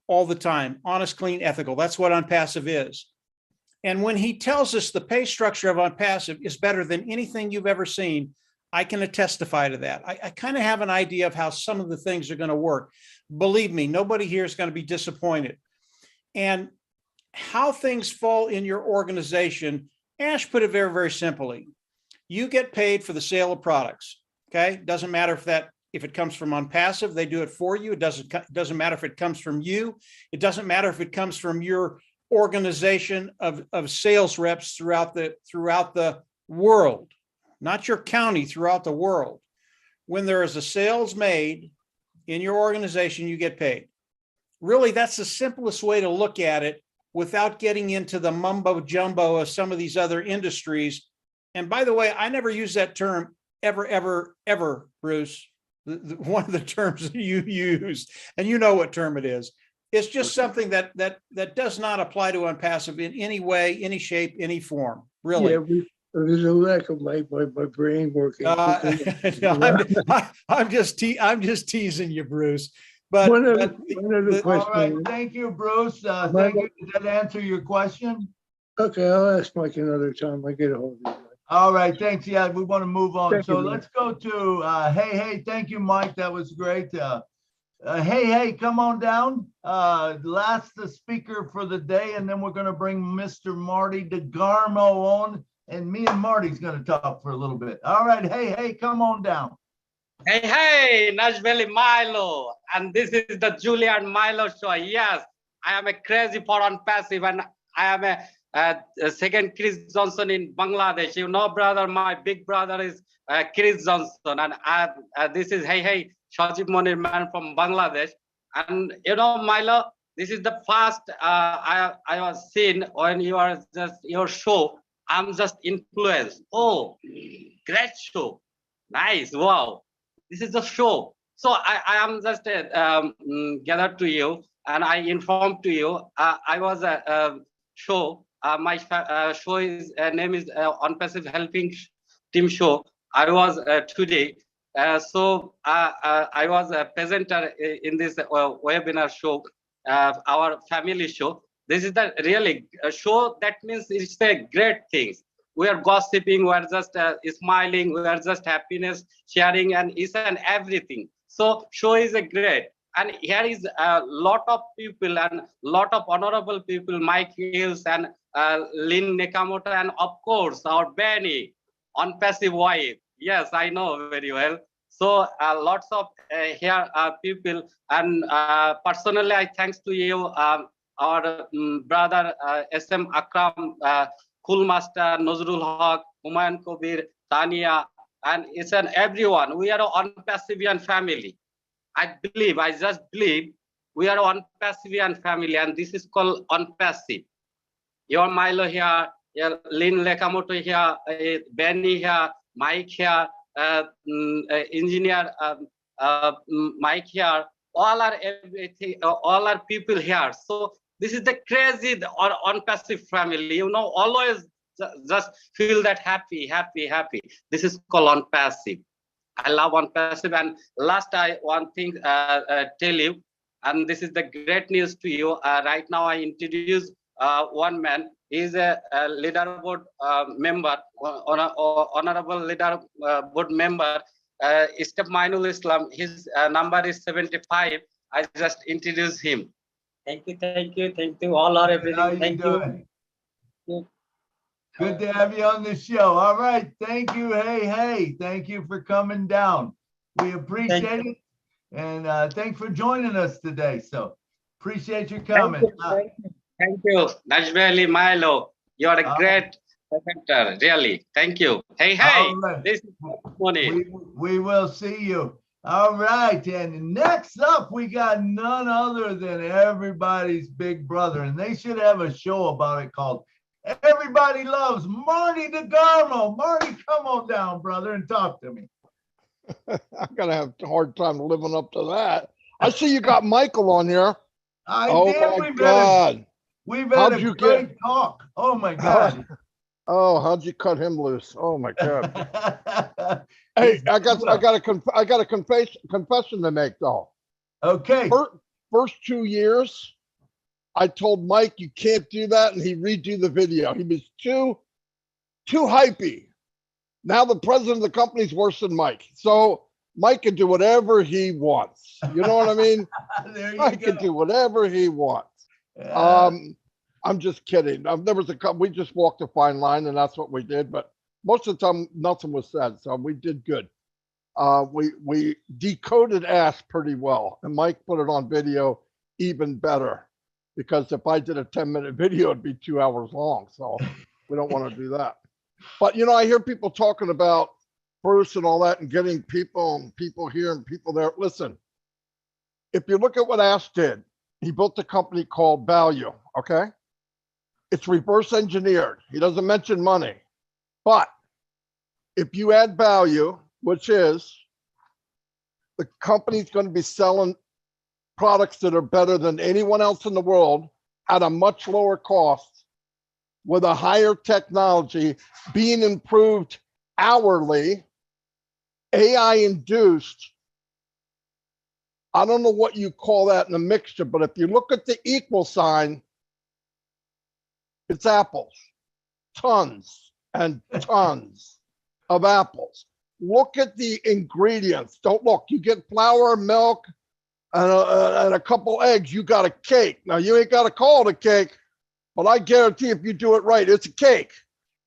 all the time, honest, clean, ethical. That's what OnPassive is. And when he tells us the pay structure of OnPassive is better than anything you've ever seen, I can testify to that. I kind of have an idea of how some of the things are going to work. Believe me, nobody here is going to be disappointed. And how things fall in your organization, Ash put it very, very simply. You get paid for the sale of products. Okay. Doesn't matter if it comes from OnPassive, they do it for you. It doesn't matter if it comes from you. It doesn't matter if it comes from your organization of sales reps throughout the world, not your county, throughout the world. When there is a sales made in your organization, you get paid. Really, that's the simplest way to look at it without getting into the mumbo jumbo of some of these other industries And by the way, I never use that term ever, Bruce. One of the terms that you use, and you know what term it is. It's just something that does not apply to unpassive in any way, any shape, any form, really. Yeah, there's a lack of my brain working. I'm just teasing you, Bruce. But one other question. All right, thank you, Bruce. Thank you. Did that answer your question? Okay, I'll ask Mike another time. I get a hold of you. All right, thanks. Yeah, we want to move on. Thank So you, let's go to hey, thank you, Mike. That was great. Hey, come on down. Last speaker for the day, and then we're going to bring Mr. Marty DeGarmo on, and me and Marty's going to talk for a little bit. All right, hey, come on down. Hey, Nashville Milo, and this is the Julian Milo show. Yes, I am a crazy for unpassive, and I am a second Chris Johnson in Bangladesh. You know, brother, my big brother is Chris Johnson, and this is hey, Shajib Monir man from Bangladesh. And you know, Milo, this is the first I was seen when you are just your show. I'm just influenced. Oh, great show, nice, wow. This is the show. So I am just gathered to you, and I informed to you. I was a show. My show is name is Unpassive Helping Team Show. I was today. So I was a presenter in this webinar show, our family show. This is the really show. That means it's a great things. We are gossiping, we are just smiling, we are just happiness, sharing, and each and everything. So show is a great. And here is a lot of people and lot of honorable people, Mike Hills and Lynn Nakamoto, and of course, our Benny, unpassive wife. Yes, I know very well. So lots of here people, and personally, I thanks to you, our brother SM Akram, Cool Master, Nazrul Haq, Humayun Kabir, Tania, and it's an everyone. We are an unpassivian family. I just believe we are one Passivian family, and this is called unpassive. Your Milo here, Lynn Nakamoto here, Benny here, Mike here, engineer Mike here, all are everything, all are people here. So this is the crazy or unpassive family. You know, always just feel that happy. This is called unpassive. I love unpassive. And last, one thing tell you, and this is the great news to you. Right now, I introduce one man. He's a leaderboard member, honorable leaderboard member, Step Mainul Islam. His number is 75. I just introduced him. Thank you. All are everything. Thank you. Good to have you on the show. All right. Thank you. Hey. Thank you for coming down. We appreciate it. And thanks for joining us today. So appreciate your comment. Thank you. Nashville Milo. You're a great presenter. Really. Thank you. Hey. Right. This is Moni. We will see you. All right. And next up, we got none other than everybody's big brother. And they should have a show about it called Everybody Loves Marty DeGarmo. Marty, come on down, brother, and talk to me. I'm going to have a hard time living up to that. I see you got Michael on here. We've had a great talk. Oh, my God. How'd you cut him loose? Oh, my God. Hey, I got a confession to make, though. Okay. First 2 years, I told Mike you can't do that, and he redo the video. He was too hypey. Now the president of the company is worse than Mike. So Mike can do whatever he wants. You know what I mean? Mike can do whatever he wants. I'm just kidding. There was we just walked a fine line, and that's what we did. But most of the time, nothing was said, so we did good. We decoded ass pretty well, and Mike put it on video even better. Because if I did a 10-minute video, it'd be 2 hours long. So we don't want to do that. But, you know, I hear people talking about Bruce and all that and getting people here and people there. Listen, if you look at what Ash did, he built a company called Value, okay? It's reverse engineered. He doesn't mention money, but if you add value, which is the company's going to be selling products that are better than anyone else in the world at a much lower cost with a higher technology being improved hourly, AI induced. I don't know what you call that in a mixture, but if you look at the equal sign, it's apples, tons and tons of apples. Look at the ingredients. Don't look, you get flour, milk, and a couple eggs, you got a cake. Now you ain't got to call it a cake, but I guarantee if you do it right, it's a cake.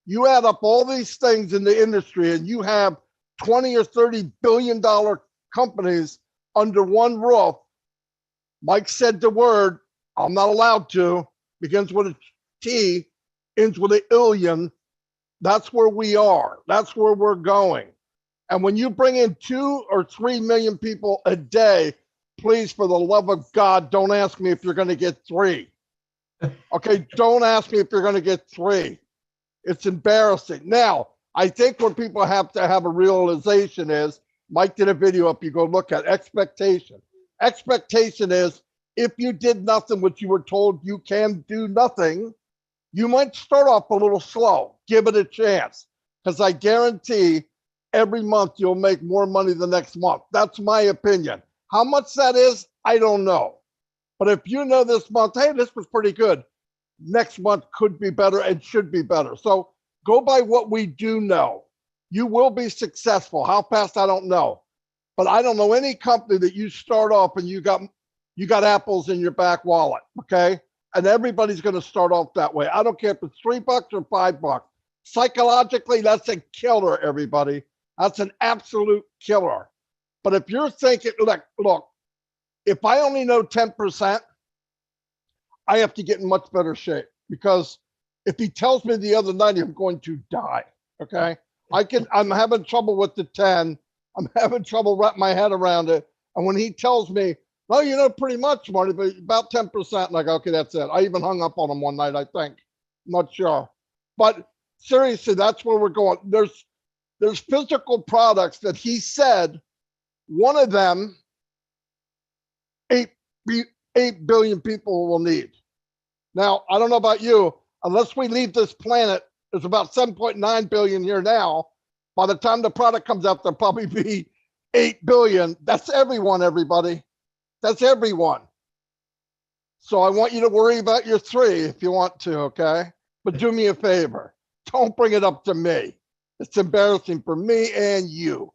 You add up all these things in the industry and you have 20 or $30 billion companies under one roof. Mike said the word, I'm not allowed to, begins with a T, ends with an illion. That's where we are. That's where we're going. And when you bring in 2 or 3 million people a day, please, for the love of God, don't ask me if you're going to get 3. Okay, don't ask me if you're going to get 3. It's embarrassing. Now, I think what people have to have a realization is, Mike did a video up, you go look at expectation. Expectation is if you did nothing, what you were told you can do nothing, you might start off a little slow. Give it a chance. Because I guarantee every month you'll make more money the next month. That's my opinion. How much that is, I don't know. But if you know this month, hey, this was pretty good, next month could be better and should be better. So go by what we do know. You will be successful. How fast, I don't know. But I don't know any company that you start off and you got apples in your back wallet, okay? And everybody's going to start off that way. I don't care if it's $3 or $5. Psychologically, that's a killer, everybody. That's an absolute killer. But if you're thinking, look, if I only know 10%, I have to get in much better shape, because if he tells me the other 90, I'm going to die, okay? I'm having trouble with the 10. I'm having trouble wrapping my head around it. And when he tells me, well, you know, pretty much, Marty, but about 10%, like, okay, that's it. I even hung up on him one night, I think. I'm not sure. But seriously, that's where we're going. There's physical products that he said, one of them, 8 billion people will need. Now, I don't know about you, unless we leave this planet, there's about 7.9 billion here now. By the time the product comes out, there'll probably be 8 billion. That's everyone, everybody. That's everyone. So I want you to worry about your 3 if you want to, okay? But do me a favor. Don't bring it up to me. It's embarrassing for me and you.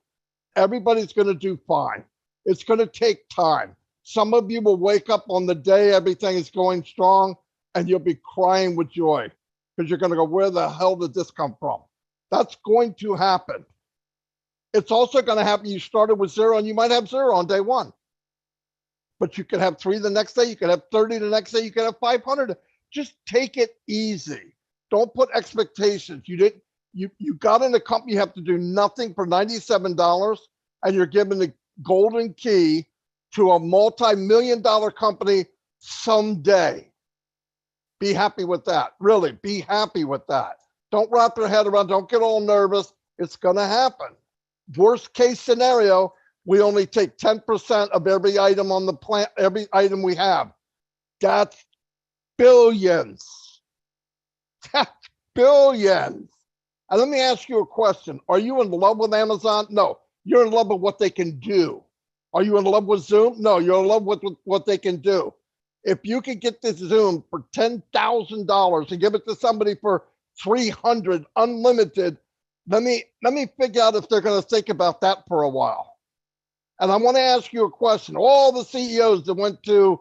Everybody's going to do fine. It's going to take time. Some of you will wake up on the day everything is going strong and you'll be crying with joy because you're going to go, where the hell did this come from? That's going to happen. It's also going to happen. You started with 0 and you might have 0 on day 1. But you could have 3 the next day. You could have 30 the next day. You could have 500. Just take it easy. Don't put expectations. You got in a company, you have to do nothing for $97 and you're given the golden key to a multi-million-dollar company someday. Be happy with that. Really, be happy with that. Don't wrap your head around, don't get all nervous. It's going to happen. Worst case scenario, we only take 10% of every item on the plant, every item we have. That's billions. That's billions. And let me ask you a question. Are you in love with Amazon? No, you're in love with what they can do. Are you in love with Zoom? No, you're in love with what they can do. If you could get this Zoom for $10,000 and give it to somebody for $300 unlimited, let me figure out if they're going to think about that for a while. And I want to ask you a question. All the CEOs that went to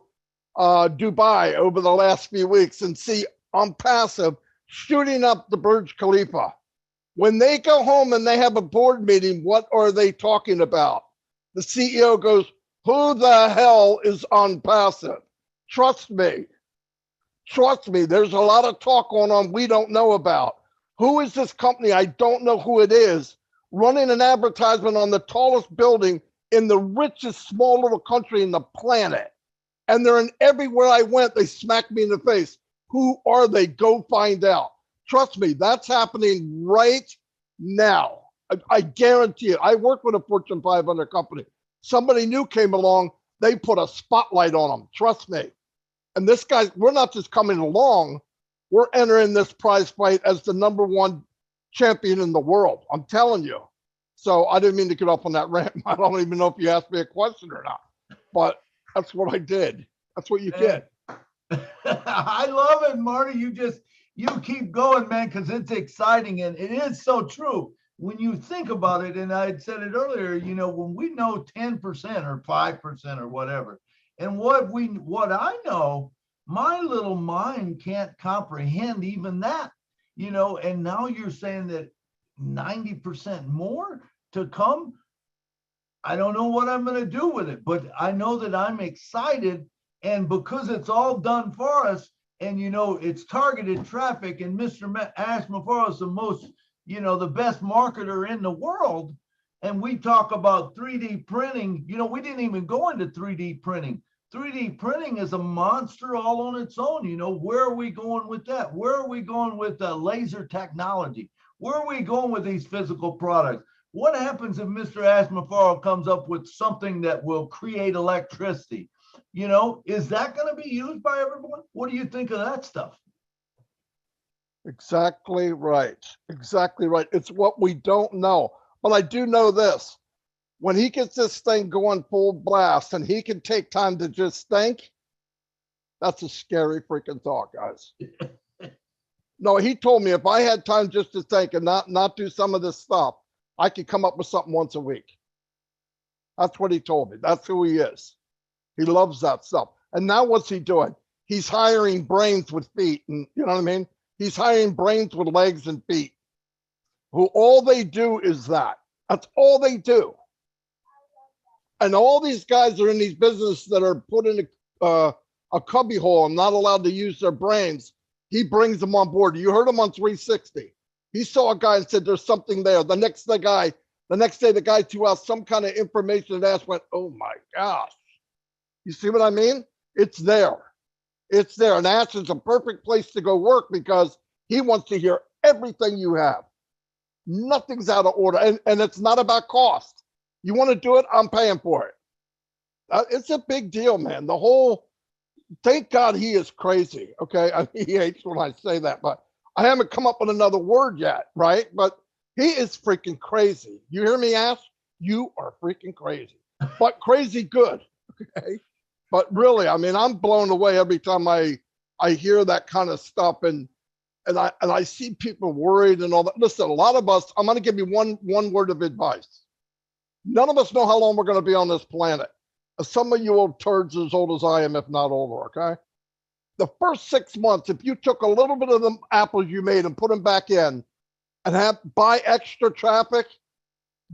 Dubai over the last few weeks and see on passive shooting up the Burj Khalifa. When they go home and they have a board meeting, what are they talking about? The CEO goes, who the hell is on passive? Trust me. Trust me, there's a lot of talk going on we don't know about. Who is this company? I don't know who it is, running an advertisement on the tallest building in the richest small little country in the planet. And they're in everywhere I went, they smacked me in the face. Who are they? Go find out. Trust me, that's happening right now. I guarantee it. I work with a Fortune 500 company. Somebody new came along, they put a spotlight on them. Trust me. And this guy, we're not just coming along, we're entering this prize fight as the #1 champion in the world. I'm telling you. So I didn't mean to get off on that rant. I don't even know if you asked me a question or not, but that's what I did. That's what you get. I love it, Marty. You keep going, man, because it's exciting and it is so true. When you think about it, and I said it earlier, when we know 10% or 5% or whatever, and what I know, my little mind can't comprehend even that, and now you're saying that 90% more to come. I don't know what I'm going to do with it, but I know that I'm excited. And because it's all done for us, and it's targeted traffic, and Mr. Ash Maffaro is the most, the best marketer in the world. And we talk about 3D printing. We didn't even go into 3D printing. 3D printing is a monster all on its own. Where are we going with that? Where are we going with laser technology? Where are we going with these physical products? What happens if Mr. Ash Maffaro comes up with something that will create electricity? Is that going to be used by everyone? What do you think of that stuff? Exactly right. Exactly right. It's what we don't know. But I do know this. When he gets this thing going full blast and he can take time to just think, that's a scary freaking thought, guys. No, he told me if I had time just to think and not do some of this stuff, I could come up with something once a week. That's what he told me. That's who he is. He loves that stuff. And now what's he doing? He's hiring brains with feet. And you know what I mean? He's hiring brains with legs and feet who all they do is that. That's all they do. And all these guys are in these businesses that are put in a cubby hole and not allowed to use their brains. He brings them on board. You heard him on 360. He saw a guy and said, there's something there. The next day, the guy threw out some kind of information and Ash went, oh my gosh. You see what I mean? It's there. It's there. And Ash is a perfect place to go work because he wants to hear everything you have. Nothing's out of order. And it's not about cost. You want to do it? I'm paying for it. It's a big deal, man. The whole, thank God he is crazy. Okay. He hates when I say that, but I haven't come up with another word yet. Right. But he is freaking crazy. You hear me, Ash? You are freaking crazy, but crazy good. Okay. But really, I mean, I'm blown away every time I hear that kind of stuff and I see people worried and all that. Listen, a lot of us, I'm going to give you one word of advice. None of us know how long we're going to be on this planet. Some of you old turds as old as I am, if not older, okay? The first 6 months, if you took a little bit of the apples you made and put them back in and buy extra traffic,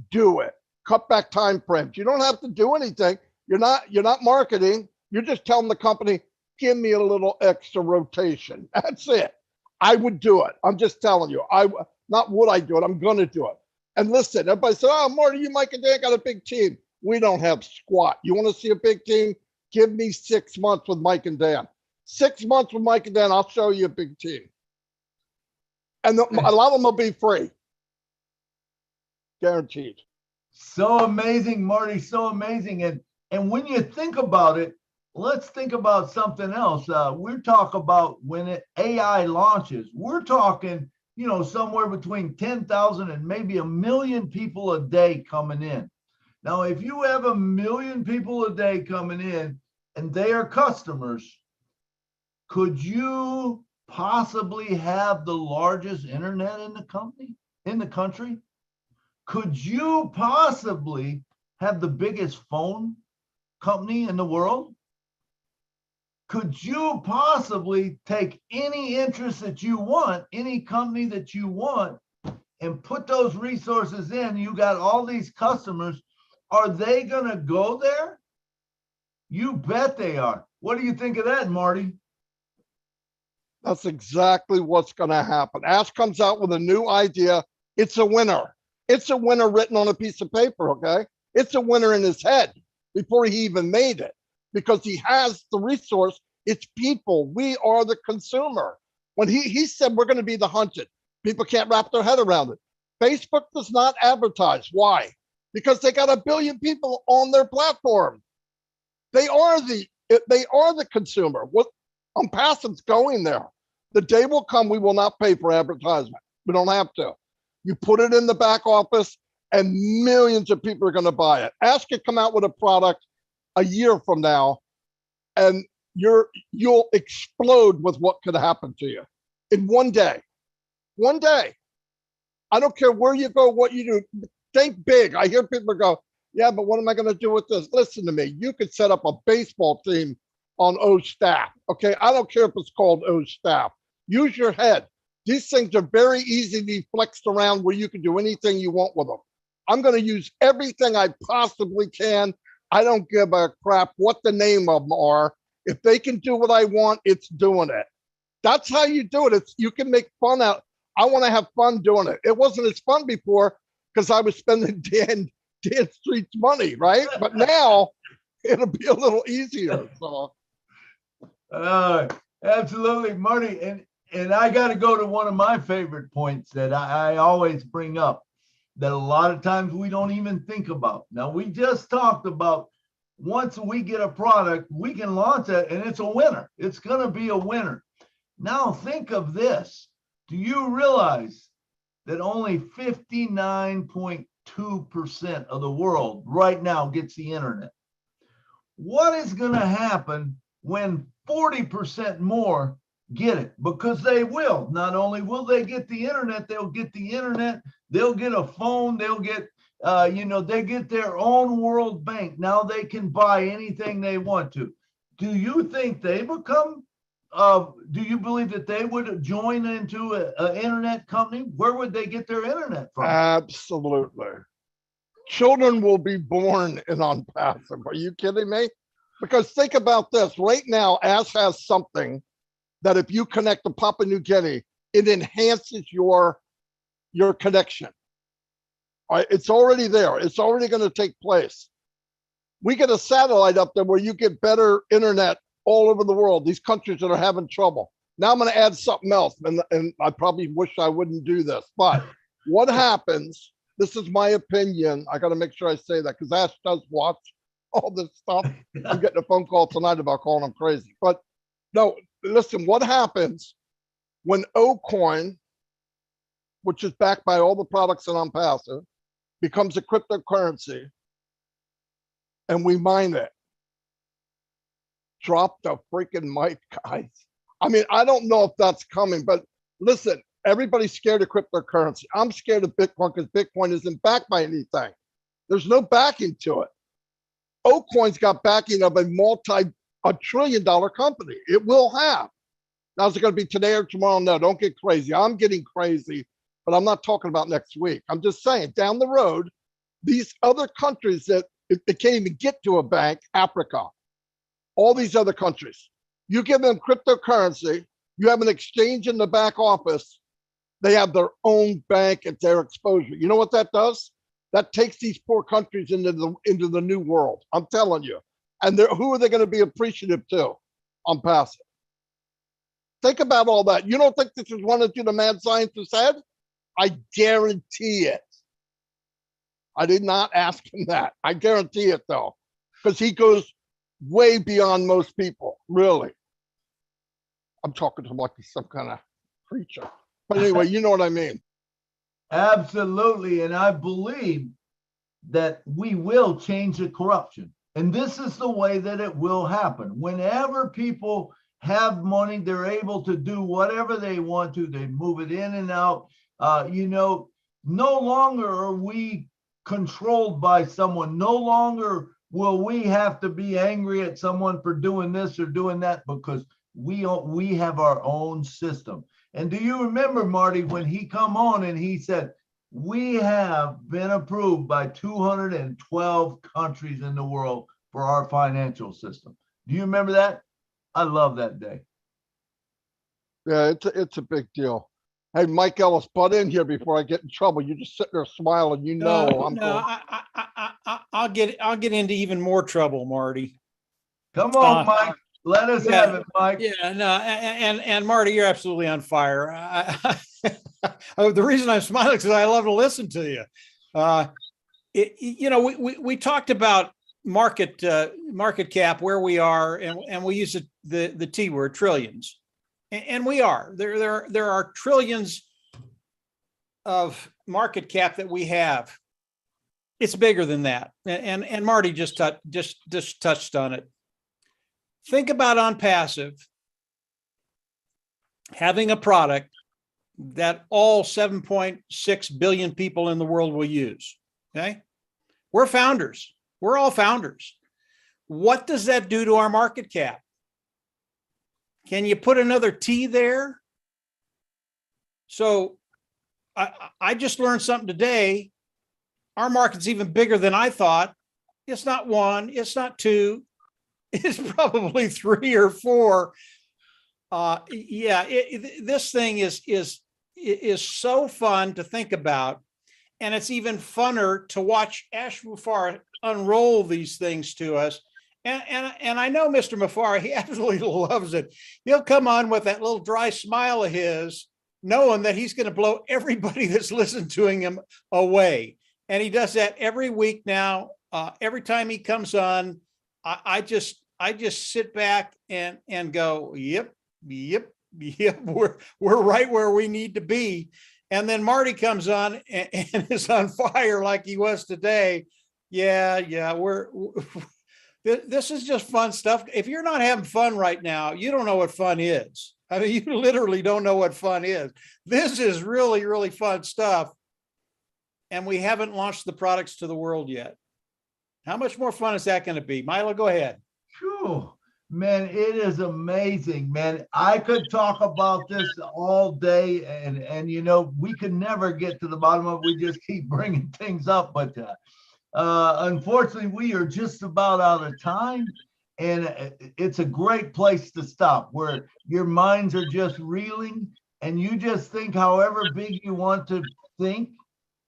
do it. Cut back time frames. You don't have to do anything. You're not marketing. You're just telling the company, give me a little extra rotation. That's it. I would do it. I'm just telling you. Not would I do it. I'm going to do it. And listen, everybody said, oh, Marty, you, Mike, and Dan got a big team. We don't have squat. You want to see a big team? Give me 6 months with Mike and Dan. 6 months with Mike and Dan, I'll show you a big team. And a lot of them will be free. Guaranteed. So amazing, Marty, so amazing. And when you think about it, let's think about something else. We're talking about when AI launches, we're talking, somewhere between 10,000 and maybe 1 million people a day coming in. Now, if you have 1 million people a day coming in and they are customers, could you possibly have the largest internet in the country? Could you possibly have the biggest phone company in the world? Could you possibly take any interest that you want, any company that you want, and put those resources in? You got all these customers. Are they going to go there? You bet they are. What do you think of that, Marty? That's exactly what's going to happen. Ash comes out with a new idea. It's a winner. It's a winner written on a piece of paper, okay? It's a winner in his head before he even made it because he has the resource. It's people. We are the consumer. When he said we're going to be the hunted, people can't wrap their head around it. Facebook does not advertise. Why? Because they got 1 billion people on their platform. They are the consumer. What Passive's going there. The day will come we will not pay for advertisement. We don't have to. You put it in the back office and millions of people are going to buy it. Ask it come out with a product a year from now and you'll explode with what could happen to you in one day. One day. I don't care where you go, what you do. Think big. I hear people go, yeah, but what am I going to do with this? Listen to me. You could set up a baseball team on O's staff. Okay. I don't care if it's called O's staff. Use your head. These things are very easy to be flexed around where you can do anything you want with them. I'm going to use everything I possibly can. I don't give a crap what the name of them are. If they can do what I want, it's doing it. That's how you do it. You can make fun out. I want to have fun doing it. It wasn't as fun before because I was spending Dan Street's money, right? But now it'll be a little easier. So. Absolutely, Marty. And I got to go to one of my favorite points that I always bring up that a lot of times we don't even think about. Now, we just talked about once we get a product, we can launch it and it's a winner. It's going to be a winner. Now, think of this. Do you realize that only 59.2% of the world right now gets the internet? What is going to happen when 40% more get it? Because they will. Not only will they get the internet, they'll get a phone, they'll get, they get their own world bank. Now they can buy anything they want to. Do you think they become, do you believe that they would join into an internet company? Where would they get their internet from? Absolutely. Children will be born in OnPassive. Are you kidding me? Because think about this. Right now, Ask has something that if you connect to Papua New Guinea, it enhances your connection. All right, it's already there. It's already going to take place. We get a satellite up there where you get better internet all over the world, these countries that are having trouble. Now I'm going to add something else, and I probably wish I wouldn't do this, but what happens, this is my opinion, I got to make sure I say that because Ash does watch all this stuff. I'm getting a phone call tonight about calling him crazy. But no, listen, what happens when OCoin, which is backed by all the products in OnPassive, becomes a cryptocurrency and we mine it? Drop the freaking mic, guys. I mean, I don't know if that's coming, but listen, everybody's scared of cryptocurrency. I'm scared of Bitcoin because Bitcoin isn't backed by anything. There's no backing to it. OCoin's got backing of a trillion-dollar company. It will have. Now, is it going to be today or tomorrow? No, don't get crazy. I'm getting crazy, but I'm not talking about next week. I'm just saying down the road, these other countries that they can't even get to a bank, Africa, all these other countries, you give them cryptocurrency, you have an exchange in the back office, they have their own bank at their exposure. You know what that does? That takes these poor countries into the new world. I'm telling you. And who are they going to be appreciative to? OnPassive. Think about all that. You don't think this is one of the mad scientists said? I guarantee it. I did not ask him that. I guarantee it though, because he goes way beyond most people, really. I'm talking to him like he's some kind of creature. But anyway, you know what I mean. Absolutely. And I believe that we will change the corruption. And this is the way that it will happen. Whenever people have money, they're able to do whatever they want to. They move it in and out. No longer are we controlled by someone. No longer will we have to be angry at someone for doing this or doing that, because we have our own system. And do you remember, Marty, when he come on and he said, we have been approved by 212 countries in the world for our financial system. Do you remember that? I love that day. Yeah, it's a big deal. Hey, Mike Ellis, butt in here before I get in trouble. You're just sitting there smiling. You know, I'll get into even more trouble, Marty. Come on, Mike. Let us have it, Mike. Yeah, no, and Marty, you're absolutely on fire. Oh, the reason I'm smiling is I love to listen to you. We talked about market cap, where we are, and we use the T word, trillions, and we are there are trillions of market cap that we have. It's bigger than that, and Marty just touched on it. Think about on passive having a product that all 7.6 billion people in the world will use. Okay, we're founders. We're all founders. What does that do to our market cap? Can you put another T there? So I just learned something today. Our market's even bigger than I thought. It's not one, it's not two, it's probably 3 or 4. This thing is so fun to think about. And it's even funner to watch Ash Mufareh unroll these things to us. And I know Mr. Mufareh, he absolutely loves it. He'll come on with that little dry smile of his, knowing that he's going to blow everybody that's listened to him away. And he does that every week now. Every time he comes on, I just sit back and go, yep, we're right where we need to be. And then Marty comes on and is on fire like he was today. Yeah, this is just fun stuff. If you're not having fun right now, you don't know what fun is. I mean, you literally don't know what fun is. This is really, really fun stuff. And we haven't launched the products to the world yet. How much more fun is that going to be? Milo, go ahead. Phew. Man, it is amazing, man. I could talk about this all day, and we could never get to the bottom of it. We just keep bringing things up, but unfortunately, we are just about out of time, and it's a great place to stop, where your minds are just reeling, and you just think however big you want to think,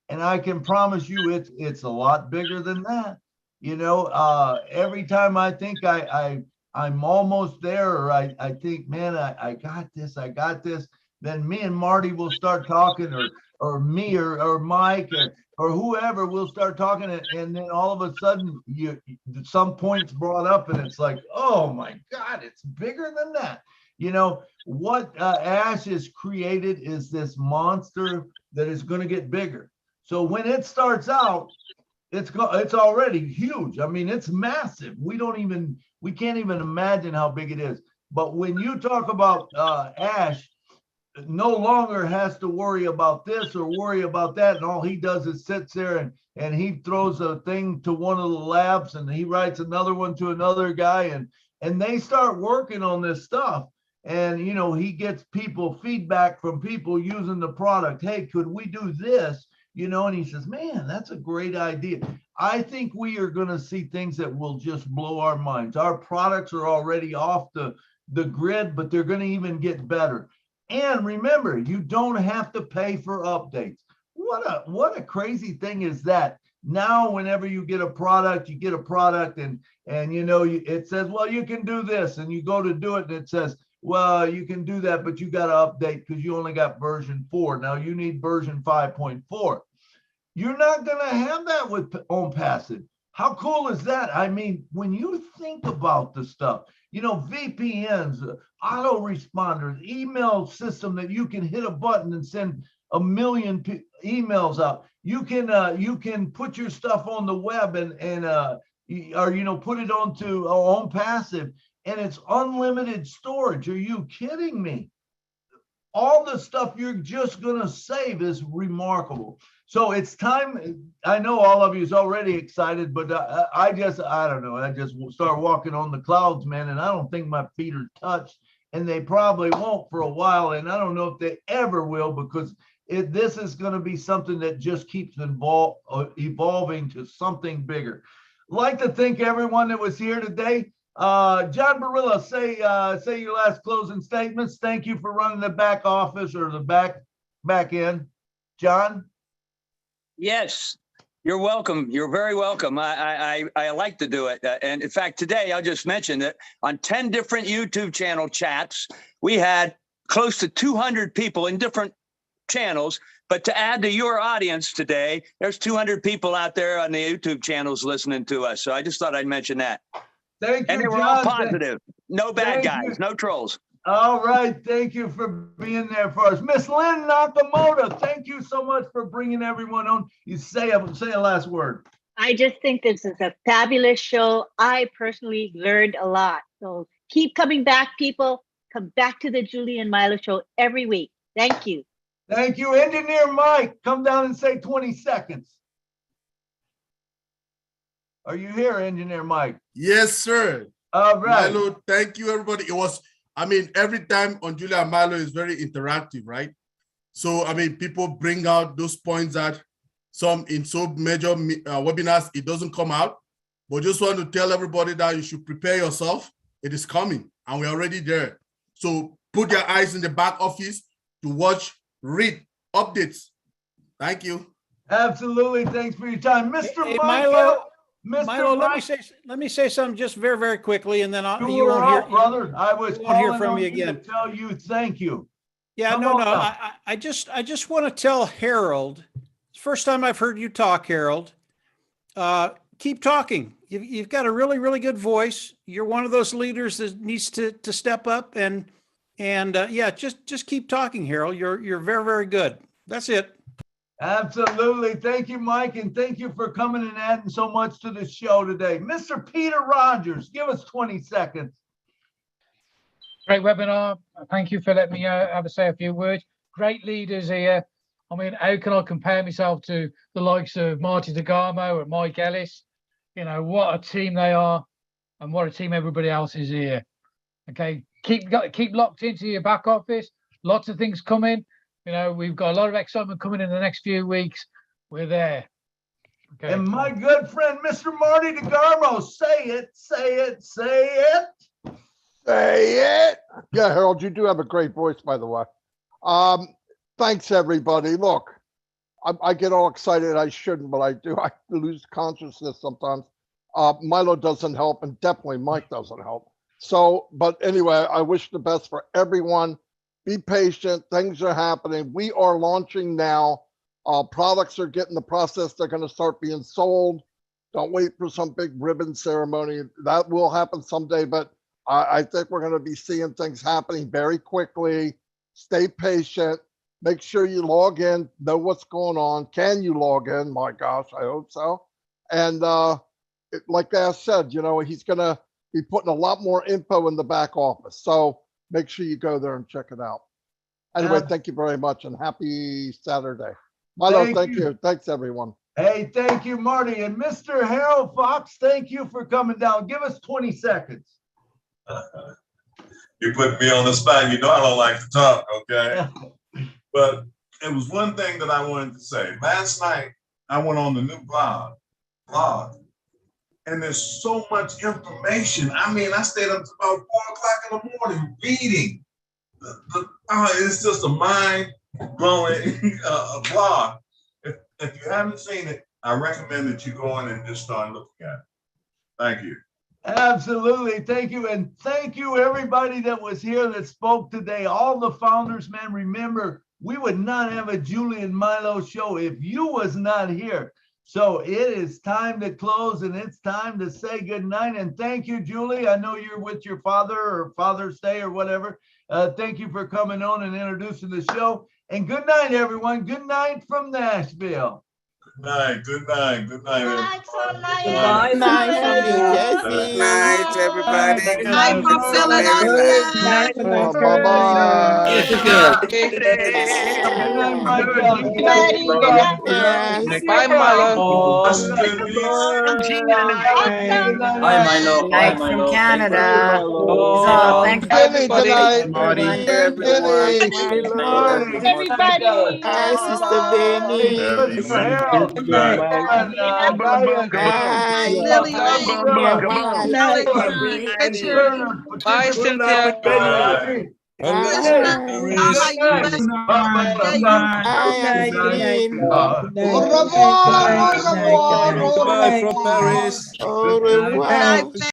and I can promise you, it's a lot bigger than that. Every time I think I'm almost there, or I think, man, I got this, then me and Marty will start talking, or me or Mike or whoever will start talking, and then all of a sudden some points brought up, and it's like, oh my God, it's bigger than that. What Ash has created is this monster that is going to get bigger. So when it starts out, it's already huge. I mean, it's massive. We can't even imagine how big it is. But when you talk about Ash, no longer has to worry about this or worry about that, and all he does is sits there and he throws a thing to one of the labs, and he writes another one to another guy, and they start working on this stuff. And he gets feedback from people using the product. Hey, could we do this? And he says, man, that's a great idea. I think we are going to see things that will just blow our minds. Our products are already off the grid, but they're going to even get better. And remember, you don't have to pay for updates. What a crazy thing is that? Now, whenever you get a product, and it says, well, you can do this, and you go to do it, and it says, well, you can do that, but you got to update because you only got version 4. Now you need version 5.4. You're not going to have that with OwnPassive. How cool is that? I mean, when you think about the stuff, VPNs, autoresponders, email system that you can hit a button and send 1 million emails out. You can put your stuff on the web and put it onto OwnPassive, and it's unlimited storage. Are you kidding me? All the stuff you're just going to save is remarkable. So it's time. I know all of you is already excited, but I don't know. I just start walking on the clouds, man, and I don't think my feet are touched, and they probably won't for a while, and I don't know if they ever will, because this is going to be something that just keeps evolving to something bigger. I'd like to thank everyone that was here today. John Barilla, say your last closing statements. Thank you for running the back office or the back end. John? Yes, you're welcome. You're very welcome. I like to do it. And in fact, today I'll just mention that on 10 different YouTube channel chats, we had close to 200 people in different channels. But to add to your audience today, there's 200 people out there on the YouTube channels listening to us. So I just thought I'd mention that. Thank you, And they were all John. positive. No bad Thank guys, you. no trolls. All right. Thank you for being there for us. Miss Lynn Nakamoto, thank you so much for bringing everyone on. You say a last word. I just think this is a fabulous show. I personally learned a lot. So keep coming back, people. Come back to the Julie and Milo show every week. Thank you. Thank you. Engineer Mike, come down and say 20 seconds. Are you here, Engineer Mike? Yes, sir. All right. Milo, thank you, everybody. It was, I mean, every time on Julie and Milo is very interactive, right? So, I mean, people bring out those points that some in so major webinars, it doesn't come out. But just want to tell everybody that you should prepare yourself. It is coming, and we're already there. So put your eyes in the back office to watch, read updates. Thank you. Absolutely. Thanks for your time. Mr. Hey, Mike, Milo, let me say something just very, very quickly, and then you won't hear, brother. I was won't hear calling from on me you again. to tell you thank you. Yeah, Come no. on up. I just want to tell Harold. It's the first time I've heard you talk, Harold. Keep talking. You've got a really, really good voice. You're one of those leaders that needs to step up and yeah, just keep talking, Harold. You're very, very good. That's it. Absolutely. Thank you, Mike, and thank you for coming and adding so much to the show today. Mr. Peter Rogers, give us 20 seconds. Great webinar. Thank you for letting me have a say a few words. Great leaders here. I mean, how can I compare myself to the likes of Marty DeGarmo and Mike Ellis? You know, what a team they are and what a team everybody else is here. Okay, keep locked into your back office. Lots of things coming. You know, we've got a lot of excitement coming in the next few weeks. We're there. Okay. And my good friend, Mr. Marty DeGarmo, say it, say it, say it. Say it. Yeah, Harold, you do have a great voice, by the way. Thanks, everybody. Look, I get all excited. I shouldn't, but I do. I lose consciousness sometimes. Milo doesn't help, and definitely Mike doesn't help. So, but anyway, I wish the best for everyone. Be patient. Things are happening. We are launching now. Products are getting the process. They're going to start being sold. Don't wait for some big ribbon ceremony. That will happen someday, but I think we're going to be seeing things happening very quickly. Stay patient. Make sure you log in, know what's going on. Can you log in? My gosh, I hope so. And like I said, you know, he's going to be putting a lot more info in the back office. So make sure you go there and check it out. Anyway, thank you very much and happy Saturday. Milo, thank you. Thanks, everyone. Hey, thank you, Marty. And Mr. Harold Fox, thank you for coming down. Give us 20 seconds. You put me on the spot. You know I don't like to talk, okay? But it was one thing that I wanted to say. Last night, I went on the new blog, and there's so much information. I mean, I stayed up to about 4 o'clock in the morning reading. It's just a mind-blowing blog. If you haven't seen it, I recommend that you go in and just start looking at it. Thank you. Absolutely. Thank you. And thank you, everybody that was here that spoke today. All the founders, man, remember, we would not have a Julie and Milo show if you was not here. So it is time to close and it's time to say good night. And thank you, Julie. I know you're with your father or Father's Day or whatever. Thank you for coming on and introducing the show. And good night, everyone. Good night from Nashville. Good night. Good night. Good night, everybody. Good night, everybody. Good night from Philadelphia. Bye-bye. Bye, Milo. Bye, Milo. Bye, Night from Milo. Canada. So, thanks, everybody. Everybody. Everybody. Hi, Sister Benny. Bye, Cynthia. Bye from Paris. Au revoir.